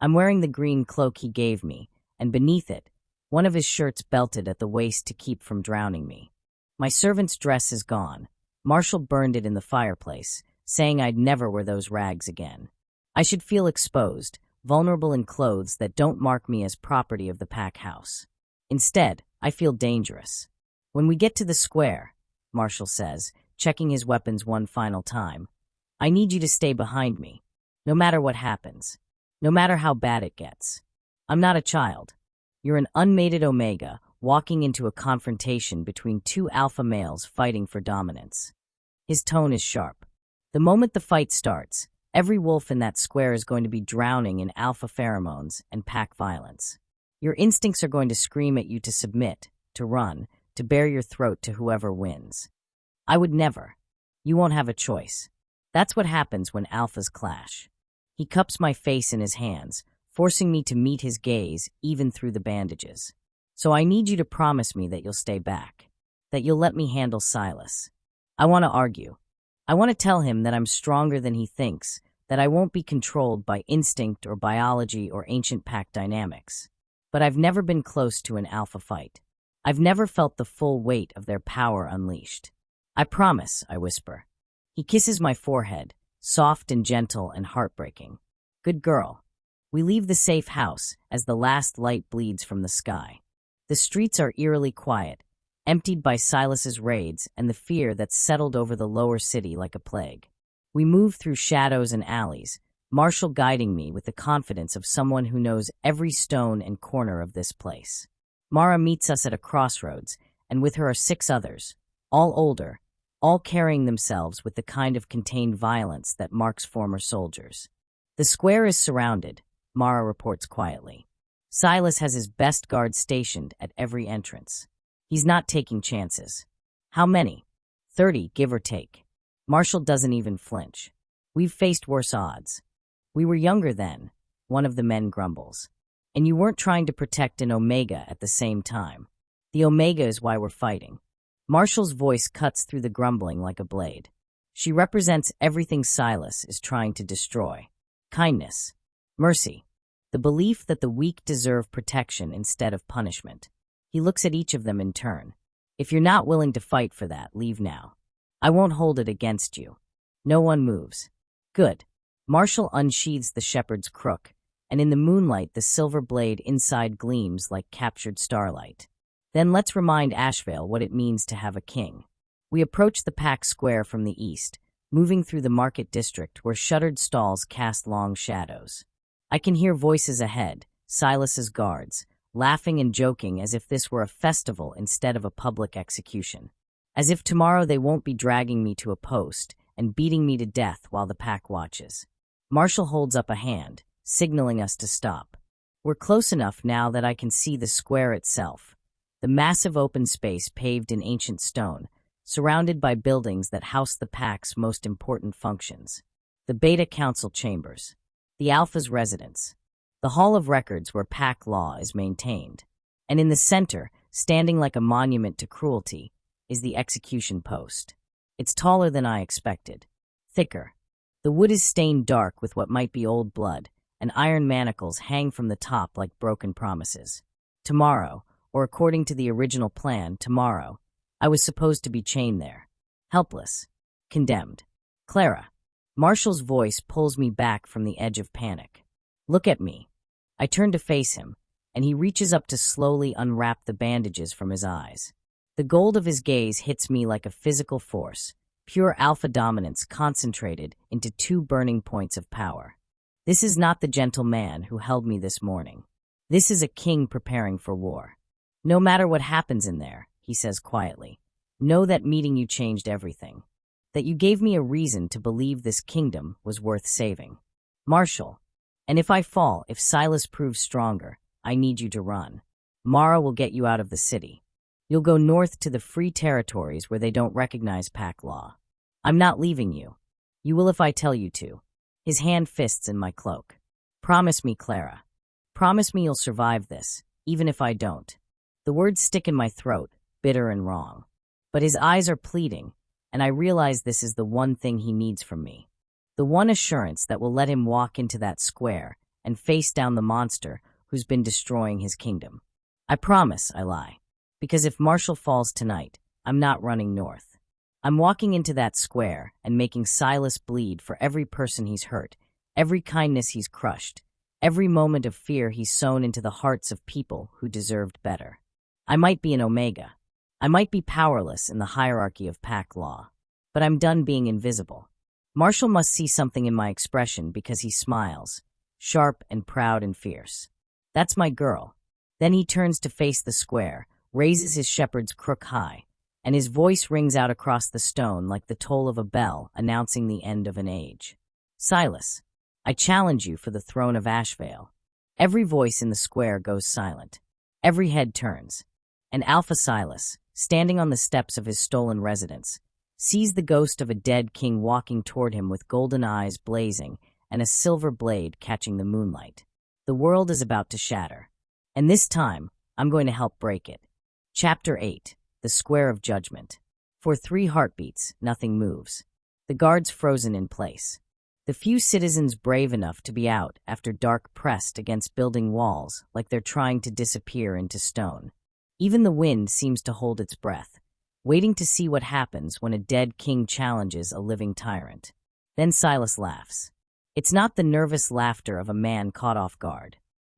I'm wearing the green cloak he gave me, and beneath it, one of his shirts belted at the waist to keep from drowning me. My servant's dress is gone. Marshall burned it in the fireplace, saying I'd never wear those rags again. I should feel exposed, vulnerable in clothes that don't mark me as property of the pack house. Instead, I feel dangerous. When we get to the square, Marshall says, checking his weapons one final time, I need you to stay behind me, no matter what happens, no matter how bad it gets. I'm not a child. You're an unmated Omega walking into a confrontation between 2 alpha males fighting for dominance. His tone is sharp. The moment the fight starts, every wolf in that square is going to be drowning in alpha pheromones and pack violence. Your instincts are going to scream at you to submit, to run, to bare your throat to whoever wins. I would never. You won't have a choice. That's what happens when alphas clash. He cups my face in his hands, forcing me to meet his gaze even through the bandages. So I need you to promise me that you'll stay back, that you'll let me handle Silas. I want to argue. I want to tell him that I'm stronger than he thinks, that I won't be controlled by instinct or biology or ancient pack dynamics. But I've never been close to an alpha fight. I've never felt the full weight of their power unleashed. I promise, I whisper. He kisses my forehead, soft and gentle and heartbreaking. Good girl. We leave the safe house as the last light bleeds from the sky. The streets are eerily quiet, emptied by Silas's raids and the fear that's settled over the lower city like a plague. We move through shadows and alleys, Marshall guiding me with the confidence of someone who knows every stone and corner of this place. Mara meets us at a crossroads, and with her are 6 others, all older, all carrying themselves with the kind of contained violence that marks former soldiers. The square is surrounded, Mara reports quietly. Silas has his best guards stationed at every entrance. He's not taking chances. How many? 30, give or take. Marshall doesn't even flinch. We've faced worse odds. We were younger then, one of the men grumbles. And you weren't trying to protect an Omega at the same time. The Omega is why we're fighting. Marshall's voice cuts through the grumbling like a blade. She represents everything Silas is trying to destroy. Kindness. Mercy. The belief that the weak deserve protection instead of punishment. He looks at each of them in turn. If you're not willing to fight for that, leave now. I won't hold it against you. No one moves. Good. Marshall unsheathes the shepherd's crook, and in the moonlight the silver blade inside gleams like captured starlight. Then let's remind Ashvale what it means to have a king. We approach the pack square from the east, moving through the market district where shuttered stalls cast long shadows. I can hear voices ahead, Silas's guards, laughing and joking as if this were a festival instead of a public execution. As if tomorrow they won't be dragging me to a post and beating me to death while the pack watches. Marshall holds up a hand, signaling us to stop. We're close enough now that I can see the square itself, the massive open space paved in ancient stone, surrounded by buildings that house the pack's most important functions. The Beta Council chambers, the Alpha's residence, the Hall of Records where pack law is maintained, and in the center, standing like a monument to cruelty, is the execution post. It's taller than I expected, thicker. The wood is stained dark with what might be old blood, and iron manacles hang from the top like broken promises. Tomorrow, or according to the original plan, tomorrow, I was supposed to be chained there. Helpless. Condemned. Clara. Marshall's voice pulls me back from the edge of panic. Look at me. I turn to face him, and he reaches up to slowly unwrap the bandages from his eyes. The gold of his gaze hits me like a physical force, pure alpha dominance concentrated into 2 burning points of power. This is not the gentle man who held me this morning. This is a king preparing for war. No matter what happens in there, he says quietly, know that meeting you changed everything. That you gave me a reason to believe this kingdom was worth saving. Marshall, and if I fall, if Silas proves stronger, I need you to run. Mara will get you out of the city. You'll go north to the free territories where they don't recognize pack law. I'm not leaving you. You will if I tell you to. His hand fists in my cloak. Promise me, Clara. Promise me you'll survive this, even if I don't. The words stick in my throat, bitter and wrong. But his eyes are pleading, and I realize this is the one thing he needs from me. The one assurance that will let him walk into that square and face down the monster who's been destroying his kingdom. I promise, I lie. Because if Marshall falls tonight, I'm not running north. I'm walking into that square and making Silas bleed for every person he's hurt, every kindness he's crushed, every moment of fear he's sown into the hearts of people who deserved better. I might be an Omega. I might be powerless in the hierarchy of pack law, but I'm done being invisible. Marshall must see something in my expression because he smiles, sharp and proud and fierce. That's my girl. Then he turns to face the square, raises his shepherd's crook high, and his voice rings out across the stone like the toll of a bell announcing the end of an age. Silas, I challenge you for the throne of Ashvale. Every voice in the square goes silent. Every head turns. And Alpha Silas, standing on the steps of his stolen residence, sees the ghost of a dead king walking toward him with golden eyes blazing and a silver blade catching the moonlight. The world is about to shatter. And this time, I'm going to help break it. Chapter 8. The Square of Judgment. For 3 heartbeats, nothing moves. The guards frozen in place. The few citizens brave enough to be out after dark pressed against building walls like they're trying to disappear into stone. Even the wind seems to hold its breath, waiting to see what happens when a dead king challenges a living tyrant. Then Silas laughs. It's not the nervous laughter of a man caught off guard.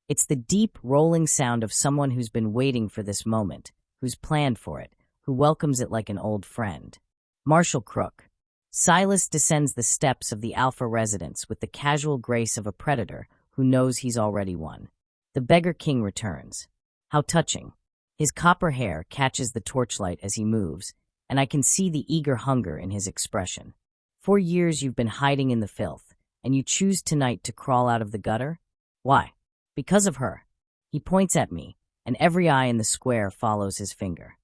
It's the deep, rolling sound of someone who's been waiting for this moment, who's planned for it, who welcomes it like an old friend. Marshall Crook. Silas descends the steps of the Alpha residence with the casual grace of a predator who knows he's already won. The Beggar King returns. How touching. His copper hair catches the torchlight as he moves, and I can see the eager hunger in his expression. 4 years you've been hiding in the filth, and you choose tonight to crawl out of the gutter? Why? Because of her. He points at me, and every eye in the square follows his finger.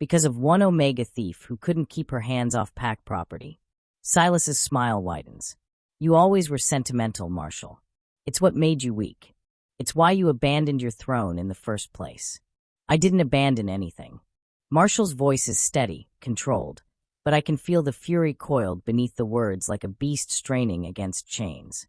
Because of one Omega thief who couldn't keep her hands off pack property. Silas's smile widens. You always were sentimental, Marshall. It's what made you weak. It's why you abandoned your throne in the first place. I didn't abandon anything. Marshall's voice is steady, controlled, but I can feel the fury coiled beneath the words like a beast straining against chains.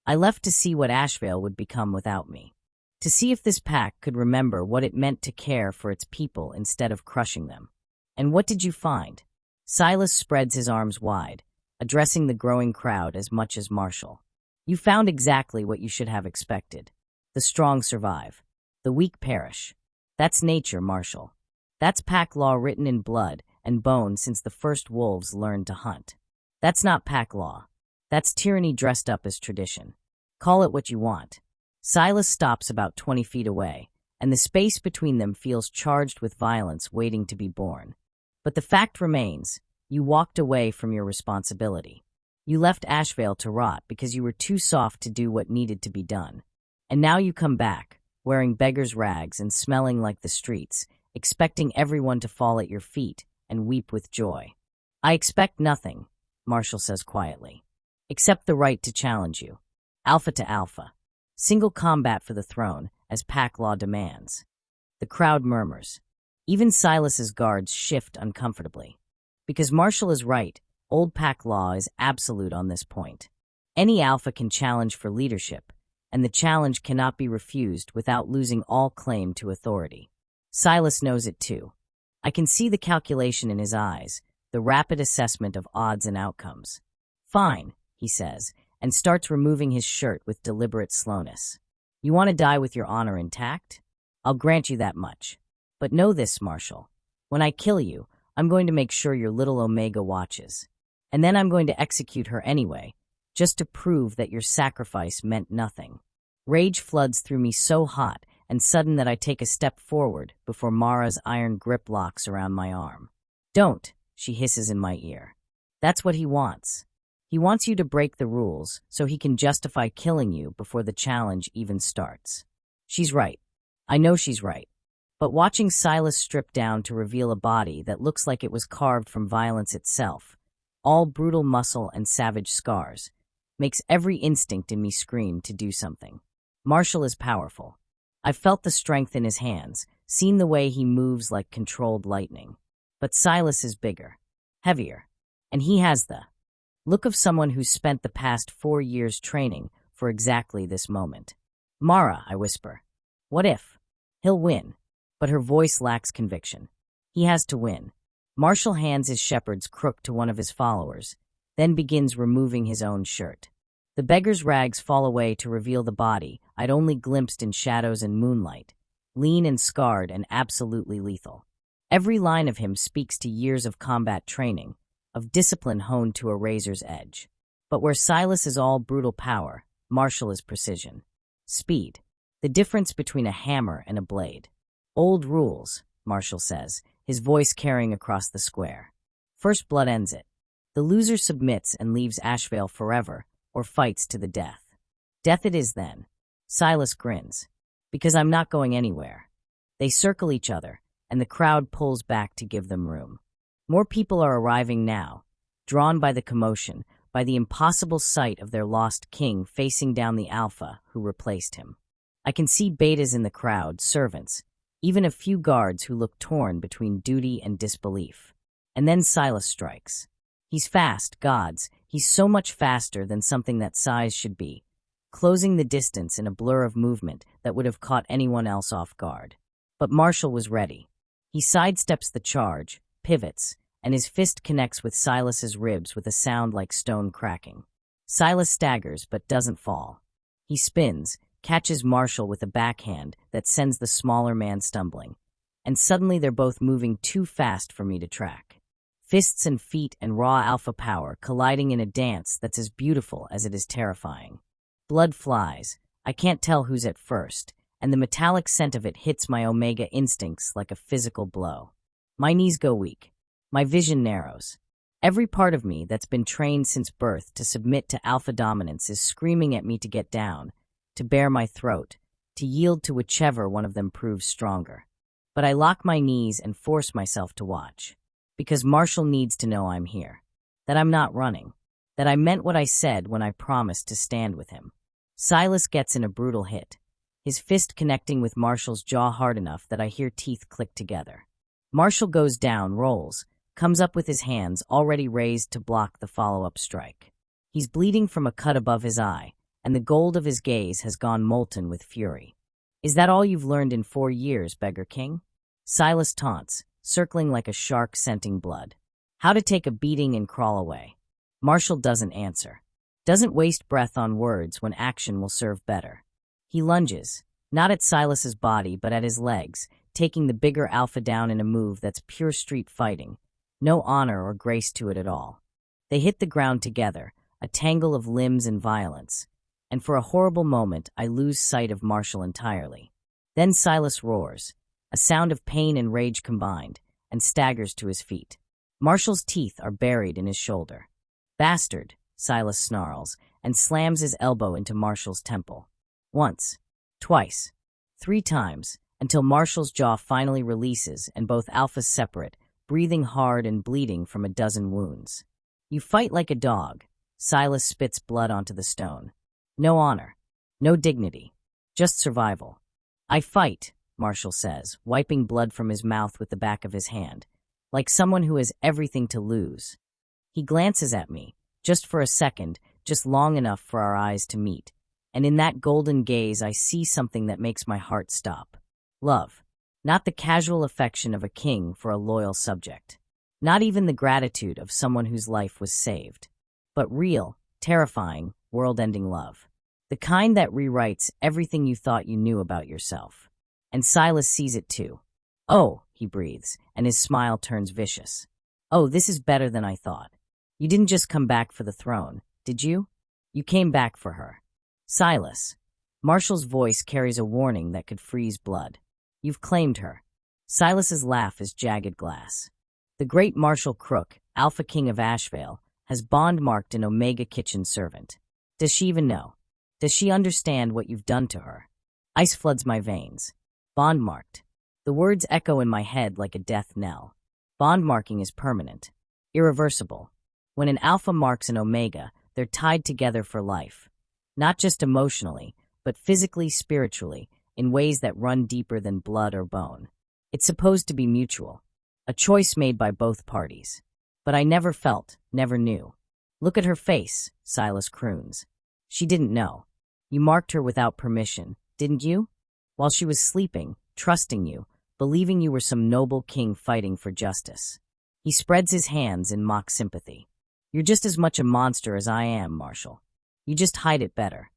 I left to see what Ashvale would become without me. To see if this pack could remember what it meant to care for its people instead of crushing them. And what did you find? Silas spreads his arms wide, addressing the growing crowd as much as Marshall. You found exactly what you should have expected. The strong survive. The weak perish. That's nature, Marshall. That's pack law written in blood and bone since the first wolves learned to hunt. That's not pack law. That's tyranny dressed up as tradition. Call it what you want. Silas stops about 20 feet away, and the space between them feels charged with violence waiting to be born. But the fact remains, you walked away from your responsibility. You left Ashvale to rot because you were too soft to do what needed to be done. And now you come back, wearing beggar's rags and smelling like the streets, expecting everyone to fall at your feet and weep with joy. I expect nothing, Marshall says quietly, except the right to challenge you. Alpha to alpha. Single combat for the throne, as pack law demands. The crowd murmurs. Even Silas's guards shift uncomfortably. Because Marshall is right, old pack law is absolute on this point. Any alpha can challenge for leadership, and the challenge cannot be refused without losing all claim to authority. Silas knows it too. I can see the calculation in his eyes, the rapid assessment of odds and outcomes. Fine, he says, and starts removing his shirt with deliberate slowness. You want to die with your honor intact? I'll grant you that much. But know this, Marshall. When I kill you, I'm going to make sure your little Omega watches. And then I'm going to execute her anyway, just to prove that your sacrifice meant nothing. Rage floods through me so hot and sudden that I take a step forward before Mara's iron grip locks around my arm. Don't, she hisses in my ear. That's what he wants. He wants you to break the rules so he can justify killing you before the challenge even starts. She's right. I know she's right. But watching Silas strip down to reveal a body that looks like it was carved from violence itself, all brutal muscle and savage scars, makes every instinct in me scream to do something. Marshall is powerful. I've felt the strength in his hands, seen the way he moves like controlled lightning. But Silas is bigger, heavier, and he has the look of someone who's spent the past 4 years training for exactly this moment. Mara, I whisper. What if? He'll win. But her voice lacks conviction. He has to win. Marshall hands his shepherd's crook to one of his followers, then begins removing his own shirt. The beggar's rags fall away to reveal the body I'd only glimpsed in shadows and moonlight, lean and scarred and absolutely lethal. Every line of him speaks to years of combat training, of discipline honed to a razor's edge. But where Silas is all brutal power, Marshall is precision. Speed. The difference between a hammer and a blade. Old rules, Marshall says, his voice carrying across the square. First blood ends it. The loser submits and leaves Ashvale forever, or fights to the death. Death it is then. Silas grins. Because I'm not going anywhere. They circle each other, and the crowd pulls back to give them room. More people are arriving now, drawn by the commotion, by the impossible sight of their lost king facing down the alpha who replaced him. I can see betas in the crowd, servants, even a few guards who look torn between duty and disbelief. And then Silas strikes. He's fast, gods. He's so much faster than something that size should be, closing the distance in a blur of movement that would have caught anyone else off guard. But Marshall was ready. He sidesteps the charge, pivots, and his fist connects with Silas's ribs with a sound like stone cracking. Silas staggers but doesn't fall. He spins, catches Marshall with a backhand that sends the smaller man stumbling, and suddenly they're both moving too fast for me to track. Fists and feet and raw alpha power colliding in a dance that's as beautiful as it is terrifying. Blood flies. I can't tell who's at first, and the metallic scent of it hits my Omega instincts like a physical blow. My knees go weak. My vision narrows. Every part of me that's been trained since birth to submit to alpha dominance is screaming at me to get down, to bare my throat, to yield to whichever one of them proves stronger. But I lock my knees and force myself to watch. Because Marshall needs to know I'm here. That I'm not running. That I meant what I said when I promised to stand with him. Silas gets in a brutal hit, his fist connecting with Marshall's jaw hard enough that I hear teeth click together. Marshall goes down, rolls, comes up with his hands already raised to block the follow-up strike. He's bleeding from a cut above his eye, and the gold of his gaze has gone molten with fury. Is that all you've learned in 4 years, Beggar King? Silas taunts, circling like a shark scenting blood. How to take a beating and crawl away. Marshall doesn't answer. Doesn't waste breath on words when action will serve better. He lunges, not at Silas's body but at his legs, taking the bigger alpha down in a move that's pure street fighting. No honor or grace to it at all. They hit the ground together, a tangle of limbs and violence, and for a horrible moment I lose sight of Marshall entirely. Then Silas roars, a sound of pain and rage combined, and staggers to his feet. Marshall's teeth are buried in his shoulder. Bastard, Silas snarls, and slams his elbow into Marshall's temple. Once, twice, 3 times, until Marshall's jaw finally releases and both alphas separate, breathing hard and bleeding from a dozen wounds. You fight like a dog. Silas spits blood onto the stone. No honor, no dignity, just survival. I fight, Marshall says, wiping blood from his mouth with the back of his hand, like someone who has everything to lose. He glances at me, just for a second, just long enough for our eyes to meet, and in that golden gaze I see something that makes my heart stop. Love. Not the casual affection of a king for a loyal subject. Not even the gratitude of someone whose life was saved. But real, terrifying, world-ending love. The kind that rewrites everything you thought you knew about yourself. And Silas sees it too. Oh, he breathes, and his smile turns vicious. Oh, this is better than I thought. You didn't just come back for the throne, did you? You came back for her. Silas. Marshall's voice carries a warning that could freeze blood. You've claimed her. Silas's laugh is jagged glass. The great Marshall Crook, Alpha King of Ashvale, has bond-marked an Omega kitchen servant. Does she even know? Does she understand what you've done to her? Ice floods my veins. Bond-marked. The words echo in my head like a death knell. Bond-marking is permanent. Irreversible. When an Alpha marks an Omega, they're tied together for life. Not just emotionally, but physically, spiritually, in ways that run deeper than blood or bone. It's supposed to be mutual. A choice made by both parties. But I never felt, never knew. Look at her face, Silas croons. She didn't know. You marked her without permission, didn't you? While she was sleeping, trusting you, believing you were some noble king fighting for justice. He spreads his hands in mock sympathy. You're just as much a monster as I am, Marshall. You just hide it better.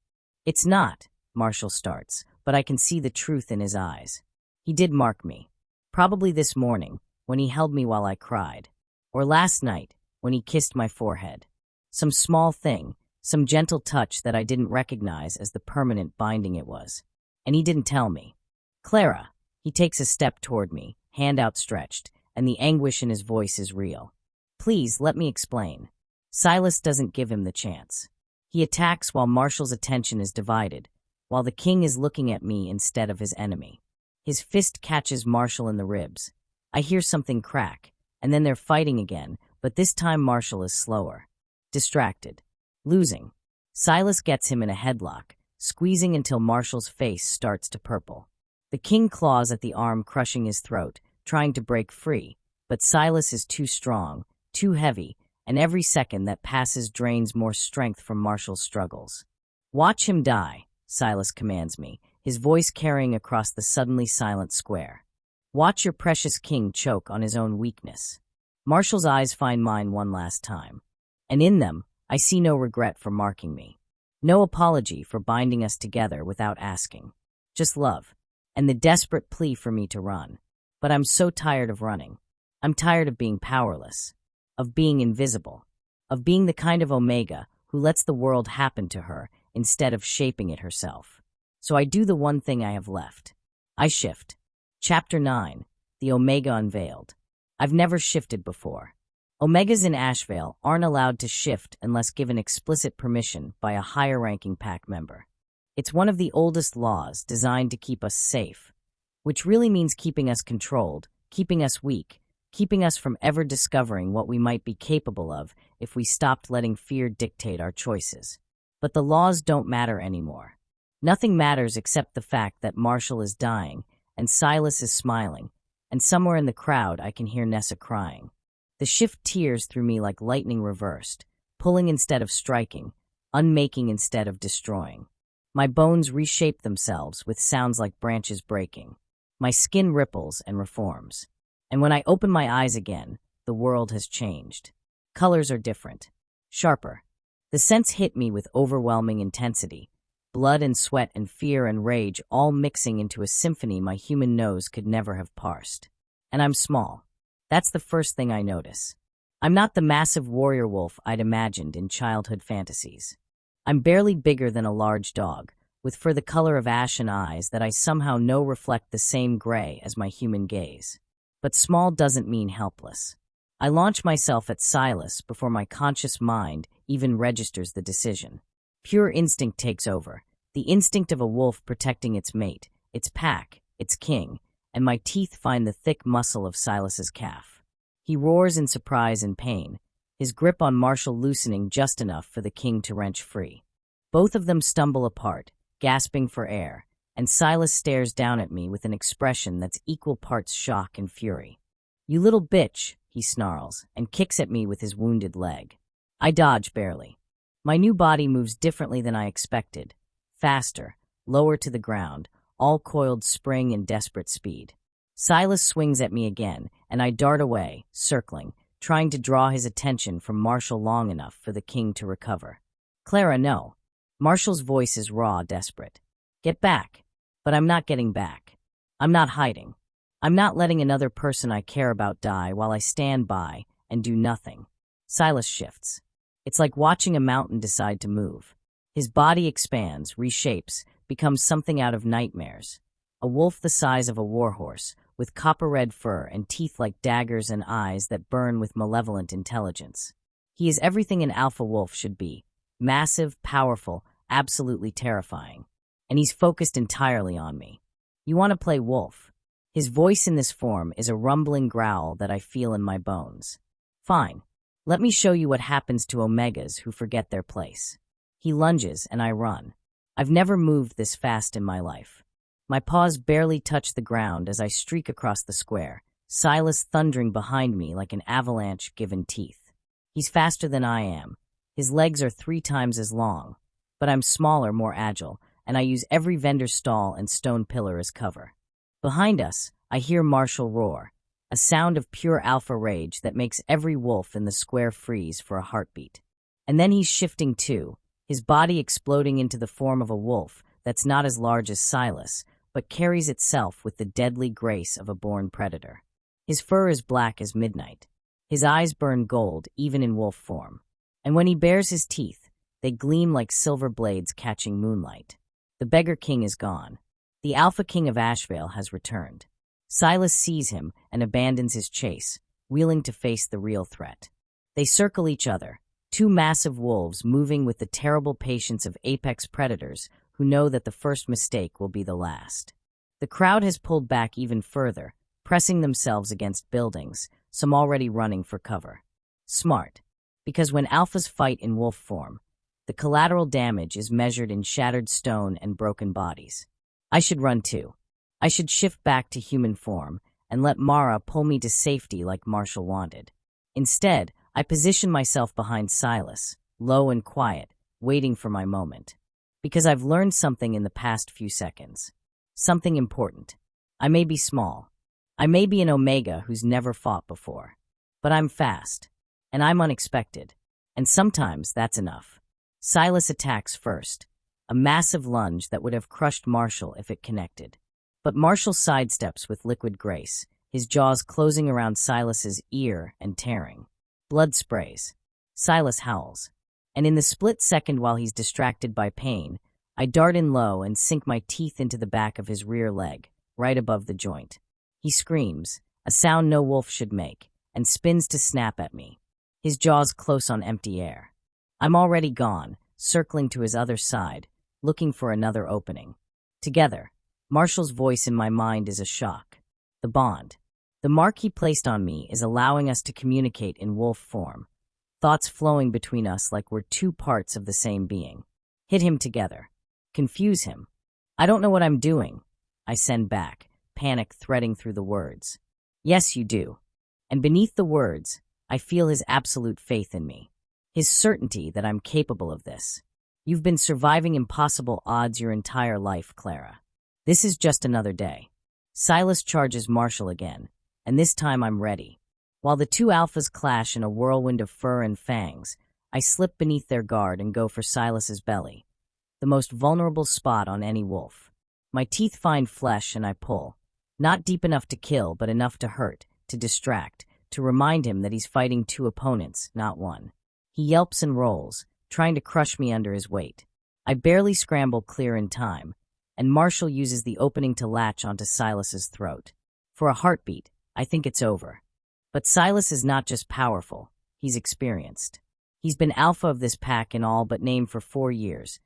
It's not, Marshall starts, but I can see the truth in his eyes. He did mark me. Probably this morning, when he held me while I cried. Or last night, when he kissed my forehead. Some small thing, some gentle touch that I didn't recognize as the permanent binding it was. And he didn't tell me. Clara. He takes a step toward me, hand outstretched, and the anguish in his voice is real. Please, let me explain. Silas doesn't give him the chance. He attacks while Marshall's attention is divided, while the king is looking at me instead of his enemy. His fist catches Marshall in the ribs. I hear something crack, and then they're fighting again, but this time Marshall is slower. Distracted. Losing. Silas gets him in a headlock, squeezing until Marshall's face starts to purple. The king claws at the arm, crushing his throat, trying to break free, but Silas is too strong, too heavy, and every second that passes drains more strength from Marshall's struggles. Watch him die, Silas commands me, his voice carrying across the suddenly silent square. Watch your precious king choke on his own weakness. Marshall's eyes find mine one last time, and in them, I see no regret for marking me. No apology for binding us together without asking. Just love, and the desperate plea for me to run. But I'm so tired of running. I'm tired of being powerless, of being invisible, of being the kind of Omega who lets the world happen to her instead of shaping it herself. So I do the one thing I have left. I shift. Chapter 9, The Omega Unveiled. I've never shifted before. Omegas in Ashvale aren't allowed to shift unless given explicit permission by a higher-ranking pack member. It's one of the oldest laws designed to keep us safe, which really means keeping us controlled, keeping us weak, keeping us from ever discovering what we might be capable of if we stopped letting fear dictate our choices. But the laws don't matter anymore. Nothing matters except the fact that Marshall is dying, and Silas is smiling, and somewhere in the crowd I can hear Nessa crying. The shift tears through me like lightning reversed, pulling instead of striking, unmaking instead of destroying. My bones reshape themselves with sounds like branches breaking. My skin ripples and reforms. And when I open my eyes again, the world has changed. Colors are different, sharper. The scents hit me with overwhelming intensity, blood and sweat and fear and rage all mixing into a symphony my human nose could never have parsed. And I'm small. That's the first thing I notice. I'm not the massive warrior wolf I'd imagined in childhood fantasies. I'm barely bigger than a large dog, with fur the color of ash and eyes that I somehow know reflect the same gray as my human gaze. But small doesn't mean helpless. I launch myself at Silas before my conscious mind even registers the decision. Pure instinct takes over, the instinct of a wolf protecting its mate, its pack, its king, and my teeth find the thick muscle of Silas's calf. He roars in surprise and pain, his grip on Marshall loosening just enough for the king to wrench free. Both of them stumble apart, gasping for air, and Silas stares down at me with an expression that's equal parts shock and fury. "You little bitch," he snarls, and kicks at me with his wounded leg. I dodge barely. My new body moves differently than I expected, faster, lower to the ground, all coiled spring and desperate speed. Silas swings at me again, and I dart away, circling, trying to draw his attention from Marshall long enough for the king to recover. "Clara, no." Marshall's voice is raw, desperate. "Get back." But I'm not getting back. I'm not hiding. I'm not letting another person I care about die while I stand by and do nothing. Silas shifts. It's like watching a mountain decide to move. His body expands, reshapes, becomes something out of nightmares. A wolf the size of a warhorse, with copper-red fur and teeth like daggers and eyes that burn with malevolent intelligence. He is everything an alpha wolf should be. Massive, powerful, absolutely terrifying. And he's focused entirely on me. "You want to play wolf?" His voice in this form is a rumbling growl that I feel in my bones. "Fine. Let me show you what happens to Omegas who forget their place." He lunges and I run. I've never moved this fast in my life. My paws barely touch the ground as I streak across the square, Silas thundering behind me like an avalanche given teeth. He's faster than I am. His legs are 3 times as long, but I'm smaller, more agile, and I use every vendor stall and stone pillar as cover. Behind us, I hear Marshall roar, a sound of pure alpha rage that makes every wolf in the square freeze for a heartbeat. And then he's shifting too, his body exploding into the form of a wolf that's not as large as Silas, but carries itself with the deadly grace of a born predator. His fur is black as midnight. His eyes burn gold, even in wolf form. And when he bares his teeth, they gleam like silver blades catching moonlight. The Beggar King is gone. The Alpha King of Ashvale has returned. Silas sees him and abandons his chase, wheeling to face the real threat. They circle each other, 2 massive wolves moving with the terrible patience of apex predators who know that the first mistake will be the last. The crowd has pulled back even further, pressing themselves against buildings, some already running for cover. Smart, because when alphas fight in wolf form, the collateral damage is measured in shattered stone and broken bodies. I should run too. I should shift back to human form and let Mara pull me to safety like Marshall wanted. Instead, I position myself behind Silas, low and quiet, waiting for my moment. Because I've learned something in the past few seconds. Something important. I may be small. I may be an Omega who's never fought before. But I'm fast. And I'm unexpected. And sometimes that's enough. Silas attacks first, a massive lunge that would have crushed Marshall if it connected. But Marshall sidesteps with liquid grace, his jaws closing around Silas's ear and tearing. Blood sprays. Silas howls. And in the split second while he's distracted by pain, I dart in low and sink my teeth into the back of his rear leg, right above the joint. He screams, a sound no wolf should make, and spins to snap at me, his jaws close on empty air. I'm already gone, circling to his other side, looking for another opening. Together, Marshall's voice in my mind is a shock. The bond. The mark he placed on me is allowing us to communicate in wolf form, thoughts flowing between us like we're two parts of the same being. Hit him together. Confuse him. I don't know what I'm doing, I send back, panic threading through the words. Yes, you do. And beneath the words, I feel his absolute faith in me. His certainty that I'm capable of this. You've been surviving impossible odds your entire life, Clara. This is just another day. Silas charges Marshall again, and this time I'm ready. While the two alphas clash in a whirlwind of fur and fangs, I slip beneath their guard and go for Silas's belly, the most vulnerable spot on any wolf. My teeth find flesh and I pull. Not deep enough to kill, but enough to hurt, to distract, to remind him that he's fighting two opponents, not one. He yelps and rolls, trying to crush me under his weight. I barely scramble clear in time, and Marshall uses the opening to latch onto Silas's throat. For a heartbeat, I think it's over. But Silas is not just powerful, he's experienced. He's been alpha of this pack in all but name for 4 years,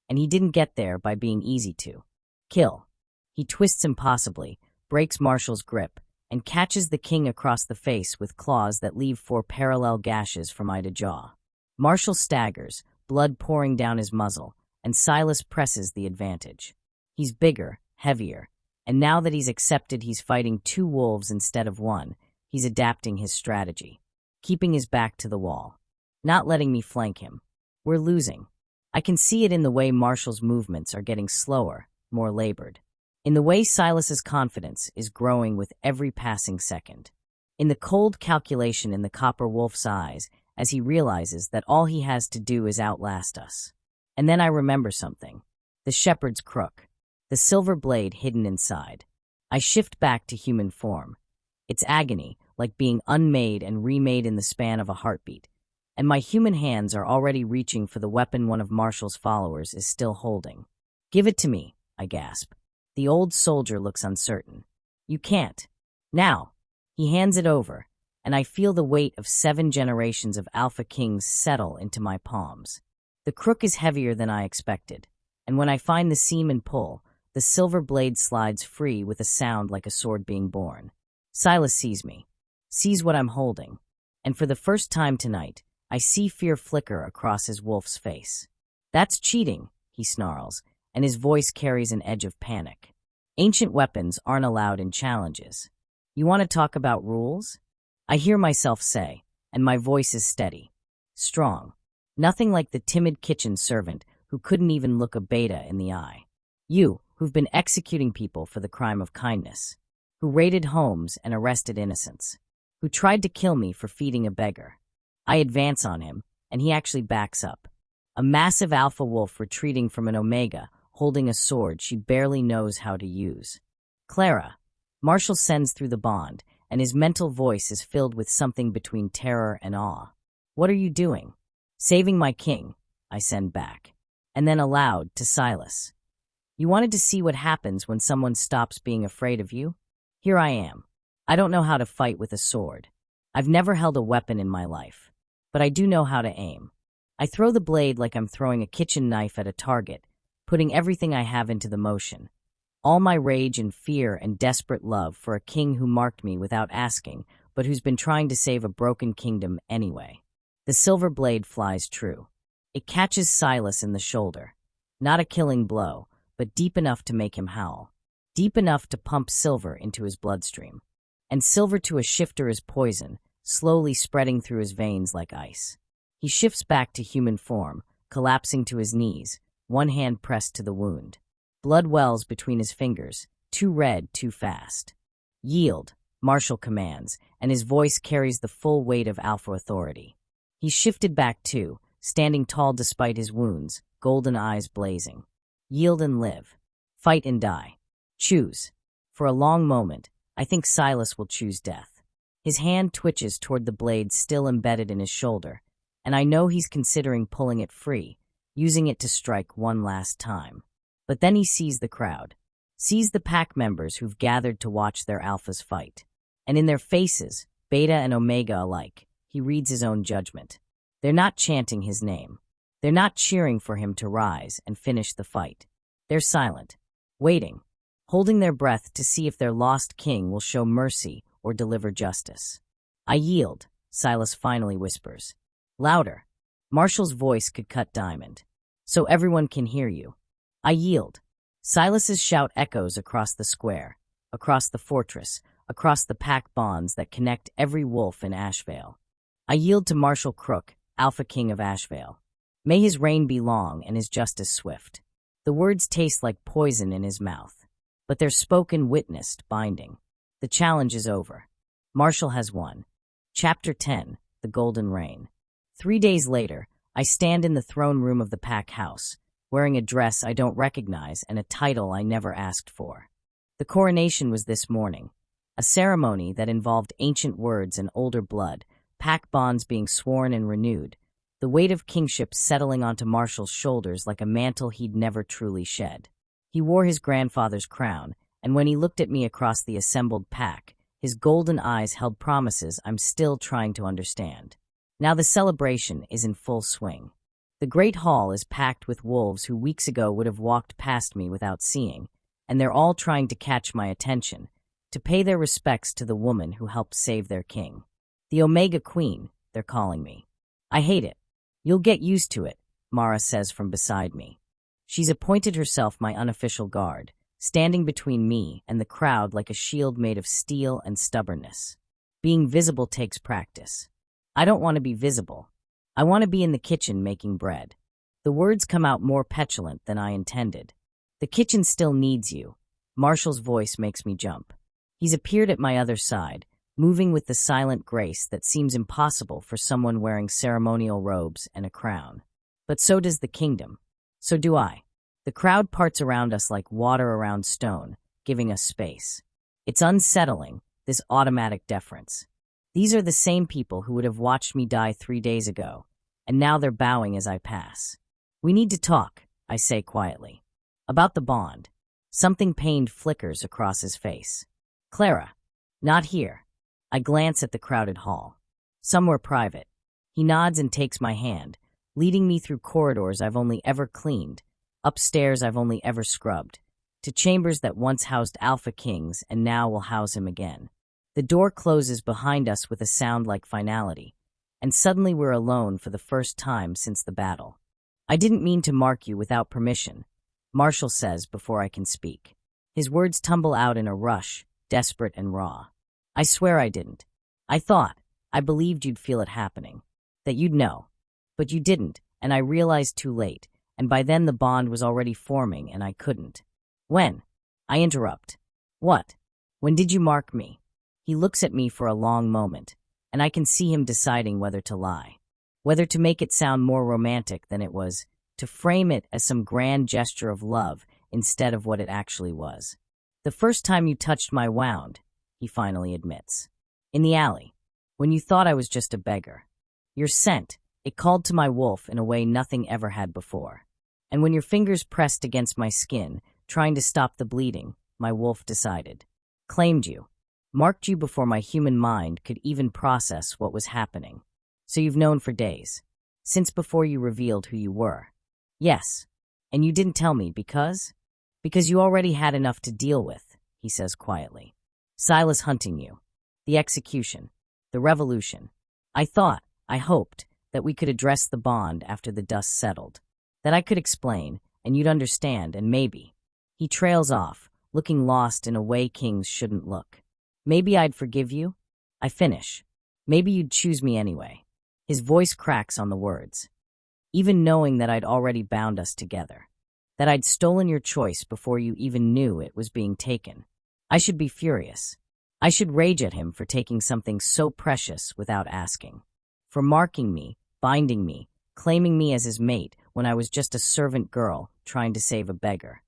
and he didn't get there by being easy to kill. He twists impossibly, breaks Marshall's grip, and catches the king across the face with claws that leave 4 parallel gashes from eye to jaw. Marshall staggers, blood pouring down his muzzle, and Silas presses the advantage. He's bigger, heavier, and now that he's accepted he's fighting 2 wolves instead of 1, he's adapting his strategy, keeping his back to the wall, not letting me flank him. We're losing. I can see it in the way Marshall's movements are getting slower, more labored. In the way Silas's confidence is growing with every passing second. In the cold calculation in the copper wolf's eyes as he realizes that all he has to do is outlast us. And then I remember something. The shepherd's crook. The silver blade hidden inside. I shift back to human form. It's agony, like being unmade and remade in the span of a heartbeat. And my human hands are already reaching for the weapon one of Marshall's followers is still holding. Give it to me, I gasp. The old soldier looks uncertain. You can't. Now. He hands it over, and I feel the weight of 7 generations of Alpha Kings settle into my palms. The crook is heavier than I expected, and when I find the seam and pull, the silver blade slides free with a sound like a sword being born. Silas sees me, sees what I'm holding, and for the first time tonight, I see fear flicker across his wolf's face. That's cheating, he snarls, and his voice carries an edge of panic. Ancient weapons aren't allowed in challenges. You want to talk about rules? I hear myself say, and my voice is steady, strong. Nothing like the timid kitchen servant who couldn't even look a beta in the eye. You, who've been executing people for the crime of kindness, who raided homes and arrested innocents, who tried to kill me for feeding a beggar. I advance on him, and he actually backs up. A massive alpha wolf retreating from an omega, holding a sword she barely knows how to use. Clara. Marshall sends through the bond, and his mental voice is filled with something between terror and awe. What are you doing? Saving my king, I send back. And then aloud to Silas. You wanted to see what happens when someone stops being afraid of you? Here I am. I don't know how to fight with a sword. I've never held a weapon in my life. But I do know how to aim. I throw the blade like I'm throwing a kitchen knife at a target, putting everything I have into the motion. All my rage and fear and desperate love for a king who marked me without asking, but who's been trying to save a broken kingdom anyway. The silver blade flies true. It catches Silas in the shoulder. Not a killing blow, but deep enough to make him howl. Deep enough to pump silver into his bloodstream. And silver to a shifter is poison, slowly spreading through his veins like ice. He shifts back to human form, collapsing to his knees, one hand pressed to the wound. Blood wells between his fingers, too red, too fast. Yield, Marshall commands, and his voice carries the full weight of alpha authority. He shifted back too, standing tall despite his wounds, golden eyes blazing. Yield and live. Fight and die. Choose. For a long moment, I think Silas will choose death. His hand twitches toward the blade still embedded in his shoulder, and I know he's considering pulling it free, using it to strike one last time. But then he sees the crowd, sees the pack members who've gathered to watch their alphas fight. And in their faces, beta and omega alike, he reads his own judgment. They're not chanting his name. They're not cheering for him to rise and finish the fight. They're silent, waiting, holding their breath to see if their lost king will show mercy or deliver justice. "I yield," Silas finally whispers. Louder. Marshall's voice could cut diamond. "So everyone can hear you." "I yield." Silas's shout echoes across the square, across the fortress, across the pack bonds that connect every wolf in Ashvale. "I yield to Marshall Crook, Alpha King of Ashvale. May his reign be long and his justice swift." The words taste like poison in his mouth, but they're spoken, witnessed, binding. The challenge is over. Marshall has won. Chapter 10, The Golden Reign. 3 days later, I stand in the throne room of the pack house, wearing a dress I don't recognize and a title I never asked for. The coronation was this morning, a ceremony that involved ancient words and older blood, pack bonds being sworn and renewed, the weight of kingship settling onto Marshall's shoulders like a mantle he'd never truly shed. He wore his grandfather's crown, and when he looked at me across the assembled pack, his golden eyes held promises I'm still trying to understand. Now the celebration is in full swing. The great hall is packed with wolves who weeks ago would have walked past me without seeing, and they're all trying to catch my attention, to pay their respects to the woman who helped save their king. The Omega Queen, they're calling me. I hate it. "You'll get used to it," Mara says from beside me. She's appointed herself my unofficial guard, standing between me and the crowd like a shield made of steel and stubbornness. Being visible takes practice. I don't want to be visible. I want to be in the kitchen making bread. The words come out more petulant than I intended. "The kitchen still needs you." Marshall's voice makes me jump. He's appeared at my other side, moving with the silent grace that seems impossible for someone wearing ceremonial robes and a crown. But so does the kingdom. So do I. The crowd parts around us like water around stone, giving us space. It's unsettling, this automatic deference. These are the same people who would have watched me die 3 days ago, and now they're bowing as I pass. "We need to talk," I say quietly. "About the bond." Something pained flickers across his face. "Clara." "Not here." I glance at the crowded hall. "Somewhere private." He nods and takes my hand, leading me through corridors I've only ever cleaned, upstairs I've only ever scrubbed, to chambers that once housed Alpha Kings and now will house him again. The door closes behind us with a sound like finality, and suddenly we're alone for the first time since the battle. "I didn't mean to mark you without permission," Marshall says before I can speak. His words tumble out in a rush, desperate and raw. "I swear I didn't. I believed you'd feel it happening, that you'd know. But you didn't, and I realized too late, and by then the bond was already forming and I couldn't." "When?" I interrupt. "What? When did you mark me?" He looks at me for a long moment, and I can see him deciding whether to lie, whether to make it sound more romantic than it was, to frame it as some grand gesture of love instead of what it actually was. "The first time you touched my wound," he finally admits. "In the alley, when you thought I was just a beggar. Your scent, it called to my wolf in a way nothing ever had before. And when your fingers pressed against my skin, trying to stop the bleeding, my wolf decided. Claimed you. Marked you before my human mind could even process what was happening. So you've known for days. Since before you revealed who you were." "Yes. And you didn't tell me because?" "Because you already had enough to deal with," he says quietly. "Silas hunting you. The execution. The revolution. I hoped, that we could address the bond after the dust settled. That I could explain, and you'd understand, and maybe." He trails off, looking lost in a way kings shouldn't look. "Maybe I'd forgive you?" I finish. "Maybe you'd choose me anyway." His voice cracks on the words. "Even knowing that I'd already bound us together. That I'd stolen your choice before you even knew it was being taken. I should be furious. I should rage at him for taking something so precious without asking. For marking me, binding me, claiming me as his mate when I was just a servant girl trying to save a beggar.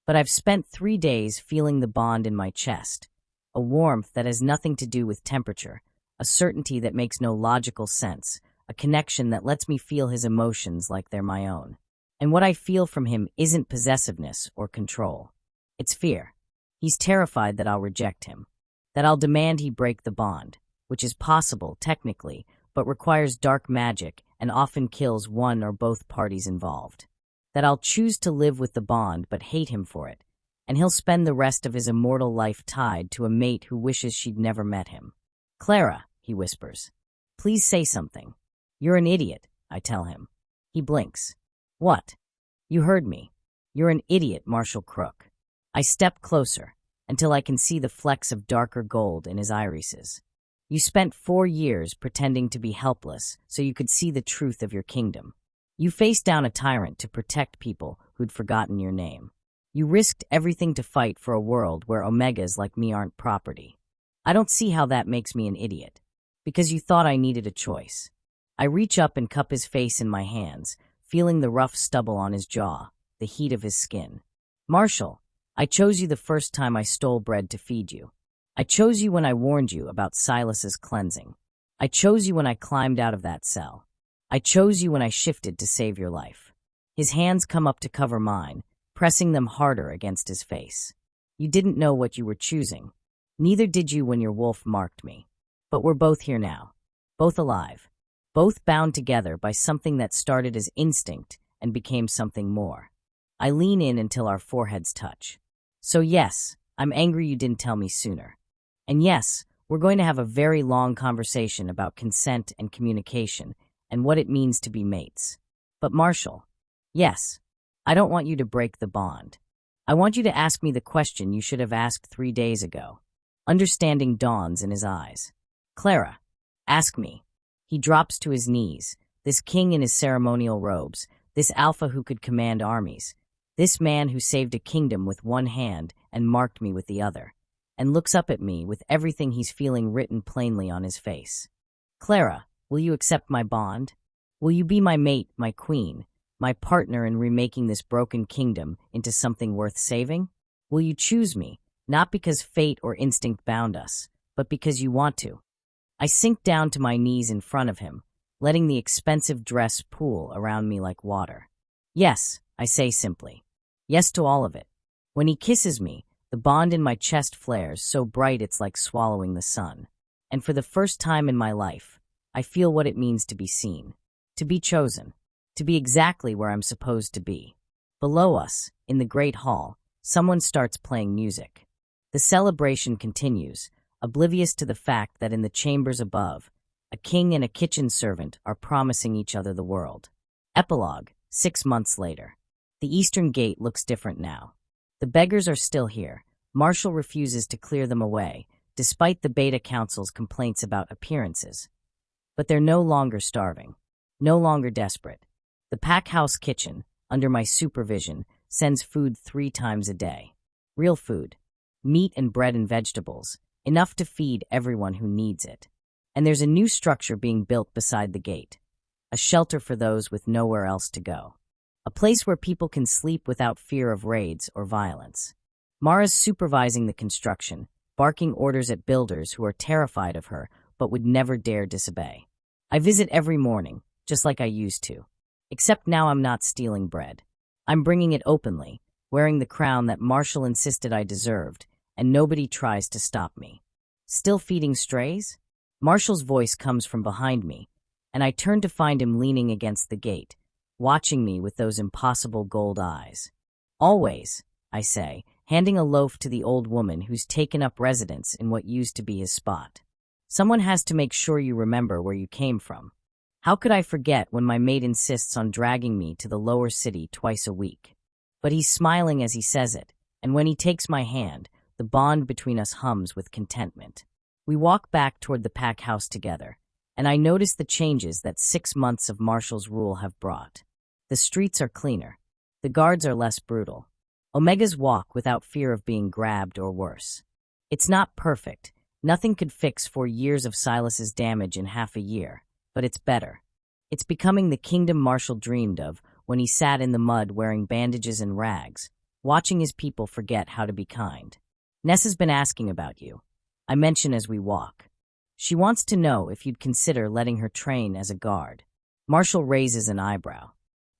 But I've spent 3 days feeling the bond in my chest, a warmth that has nothing to do with temperature, a certainty that makes no logical sense, a connection that lets me feel his emotions like they're my own. And what I feel from him isn't possessiveness or control. It's fear. He's terrified that I'll reject him, that I'll demand he break the bond, which is possible, technically, but requires dark magic and often kills one or both parties involved. That I'll choose to live with the bond but hate him for it, and he'll spend the rest of his immortal life tied to a mate who wishes she'd never met him. Clara, he whispers. Please say something. You're an idiot, I tell him. He blinks. What? You heard me. You're an idiot, Marshal Crook. I step closer, until I can see the flecks of darker gold in his irises. You spent 4 years pretending to be helpless so you could see the truth of your kingdom. You faced down a tyrant to protect people who'd forgotten your name. You risked everything to fight for a world where Omegas like me aren't property. I don't see how that makes me an idiot. Because you thought I needed a choice. I reach up and cup his face in my hands, feeling the rough stubble on his jaw, the heat of his skin. Marshal, I chose you the first time I stole bread to feed you. I chose you when I warned you about Silas's cleansing. I chose you when I climbed out of that cell. I chose you when I shifted to save your life. His hands come up to cover mine, pressing them harder against his face. You didn't know what you were choosing. Neither did you when your wolf marked me. But we're both here now. Both alive. Both bound together by something that started as instinct and became something more. I lean in until our foreheads touch. So yes, I'm angry you didn't tell me sooner. And yes, we're going to have a very long conversation about consent and communication and what it means to be mates. But Marshal, yes, I don't want you to break the bond. I want you to ask me the question you should have asked 3 days ago. Understanding dawns in his eyes. Clara, ask me. He drops to his knees, this king in his ceremonial robes, this alpha who could command armies, this man who saved a kingdom with one hand and marked me with the other, and looks up at me with everything he's feeling written plainly on his face. Clara, will you accept my bond? Will you be my mate, my queen, my partner in remaking this broken kingdom into something worth saving? Will you choose me, not because fate or instinct bound us, but because you want to? I sink down to my knees in front of him, letting the expensive dress pool around me like water. Yes, I say simply. Yes to all of it. When he kisses me, the bond in my chest flares so bright it's like swallowing the sun. And for the first time in my life, I feel what it means to be seen, to be chosen, to be exactly where I'm supposed to be. Below us, in the great hall, someone starts playing music. The celebration continues, oblivious to the fact that in the chambers above, a king and a kitchen servant are promising each other the world. Epilogue, 6 months later. The eastern gate looks different now. The beggars are still here. Marshal refuses to clear them away, despite the Beta Council's complaints about appearances. But they're no longer starving, no longer desperate. The pack house kitchen, under my supervision, sends food 3 times a day. Real food. Meat and bread and vegetables. Enough to feed everyone who needs it. And there's a new structure being built beside the gate. A shelter for those with nowhere else to go. A place where people can sleep without fear of raids or violence. Mara's supervising the construction, barking orders at builders who are terrified of her but would never dare disobey. I visit every morning, just like I used to. Except now I'm not stealing bread. I'm bringing it openly, wearing the crown that Marshal insisted I deserved, and nobody tries to stop me. Still feeding strays? Marshal's voice comes from behind me, and I turn to find him leaning against the gate, watching me with those impossible gold eyes. Always, I say, handing a loaf to the old woman who's taken up residence in what used to be his spot. Someone has to make sure you remember where you came from. How could I forget when my mate insists on dragging me to the lower city twice a week? But he's smiling as he says it, and when he takes my hand, the bond between us hums with contentment. We walk back toward the pack house together, and I notice the changes that 6 months of Marshal's rule have brought. The streets are cleaner. The guards are less brutal. Omegas walk without fear of being grabbed or worse. It's not perfect. Nothing could fix 4 years of Silas's damage in half a year, but it's better. It's becoming the kingdom Marshal dreamed of when he sat in the mud wearing bandages and rags, watching his people forget how to be kind. Nessa's been asking about you, I mention as we walk. She wants to know if you'd consider letting her train as a guard. Marshal raises an eyebrow.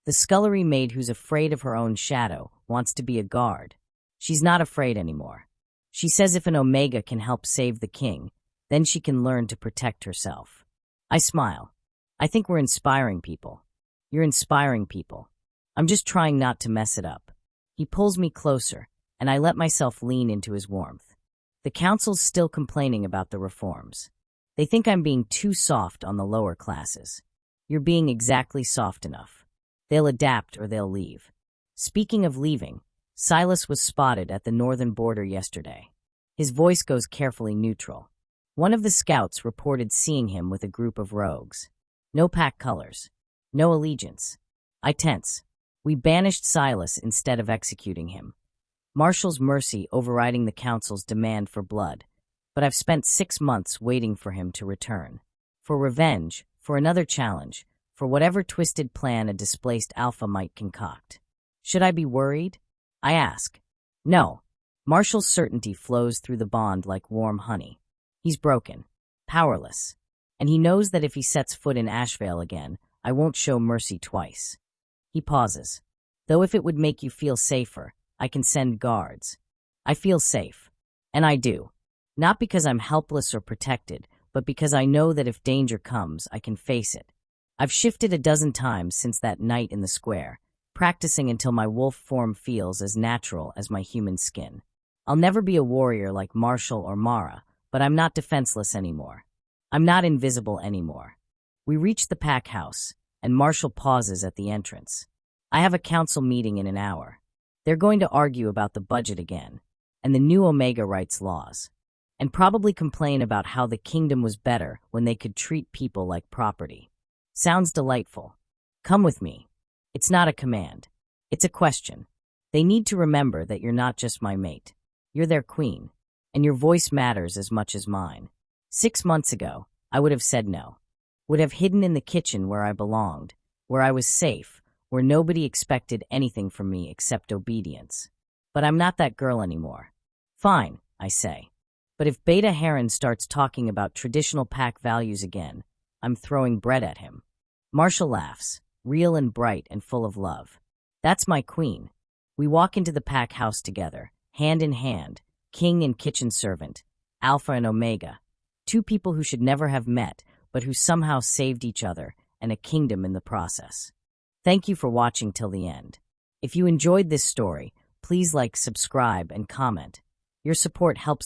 The scullery maid who's afraid of her own shadow wants to be a guard. She's not afraid anymore. She says if an Omega can help save the king, then she can learn to protect herself. I smile. I think we're inspiring people. You're inspiring people. I'm just trying not to mess it up. He pulls me closer, and I let myself lean into his warmth. The council's still complaining about the reforms. They think I'm being too soft on the lower classes. You're being exactly soft enough. They'll adapt or they'll leave. Speaking of leaving, Silas was spotted at the northern border yesterday. His voice goes carefully neutral. One of the scouts reported seeing him with a group of rogues. No pack colors. No allegiance. I tense. We banished Silas instead of executing him. Marshall's mercy overriding the council's demand for blood, but I've spent 6 months waiting for him to return. For revenge, for another challenge, for whatever twisted plan a displaced alpha might concoct. Should I be worried? I ask. No. Marshall's certainty flows through the bond like warm honey. He's broken, powerless, and he knows that if he sets foot in Ashvale again, I won't show mercy twice. He pauses. Though if it would make you feel safer, I can send guards. I feel safe. And I do. Not because I'm helpless or protected, but because I know that if danger comes, I can face it. I've shifted a dozen times since that night in the square, practicing until my wolf form feels as natural as my human skin. I'll never be a warrior like Marshall or Mara, but I'm not defenseless anymore. I'm not invisible anymore. We reach the pack house, and Marshall pauses at the entrance. I have a council meeting in an hour. They're going to argue about the budget again, and the new Omega rights laws, and probably complain about how the kingdom was better when they could treat people like property. Sounds delightful. Come with me. It's not a command. It's a question. They need to remember that you're not just my mate. You're their queen, and your voice matters as much as mine. 6 months ago, I would have said no. Would have hidden in the kitchen where I belonged, where I was safe, where nobody expected anything from me except obedience. But I'm not that girl anymore. Fine, I say. But if Beta Heron starts talking about traditional pack values again, I'm throwing bread at him. Marshall laughs, real and bright and full of love. That's my queen. We walk into the pack house together, hand in hand, king and kitchen servant, Alpha and Omega, 2 people who should never have met, but who somehow saved each other and a kingdom in the process. Thank you for watching till the end. If you enjoyed this story, please like, subscribe, and comment. Your support helps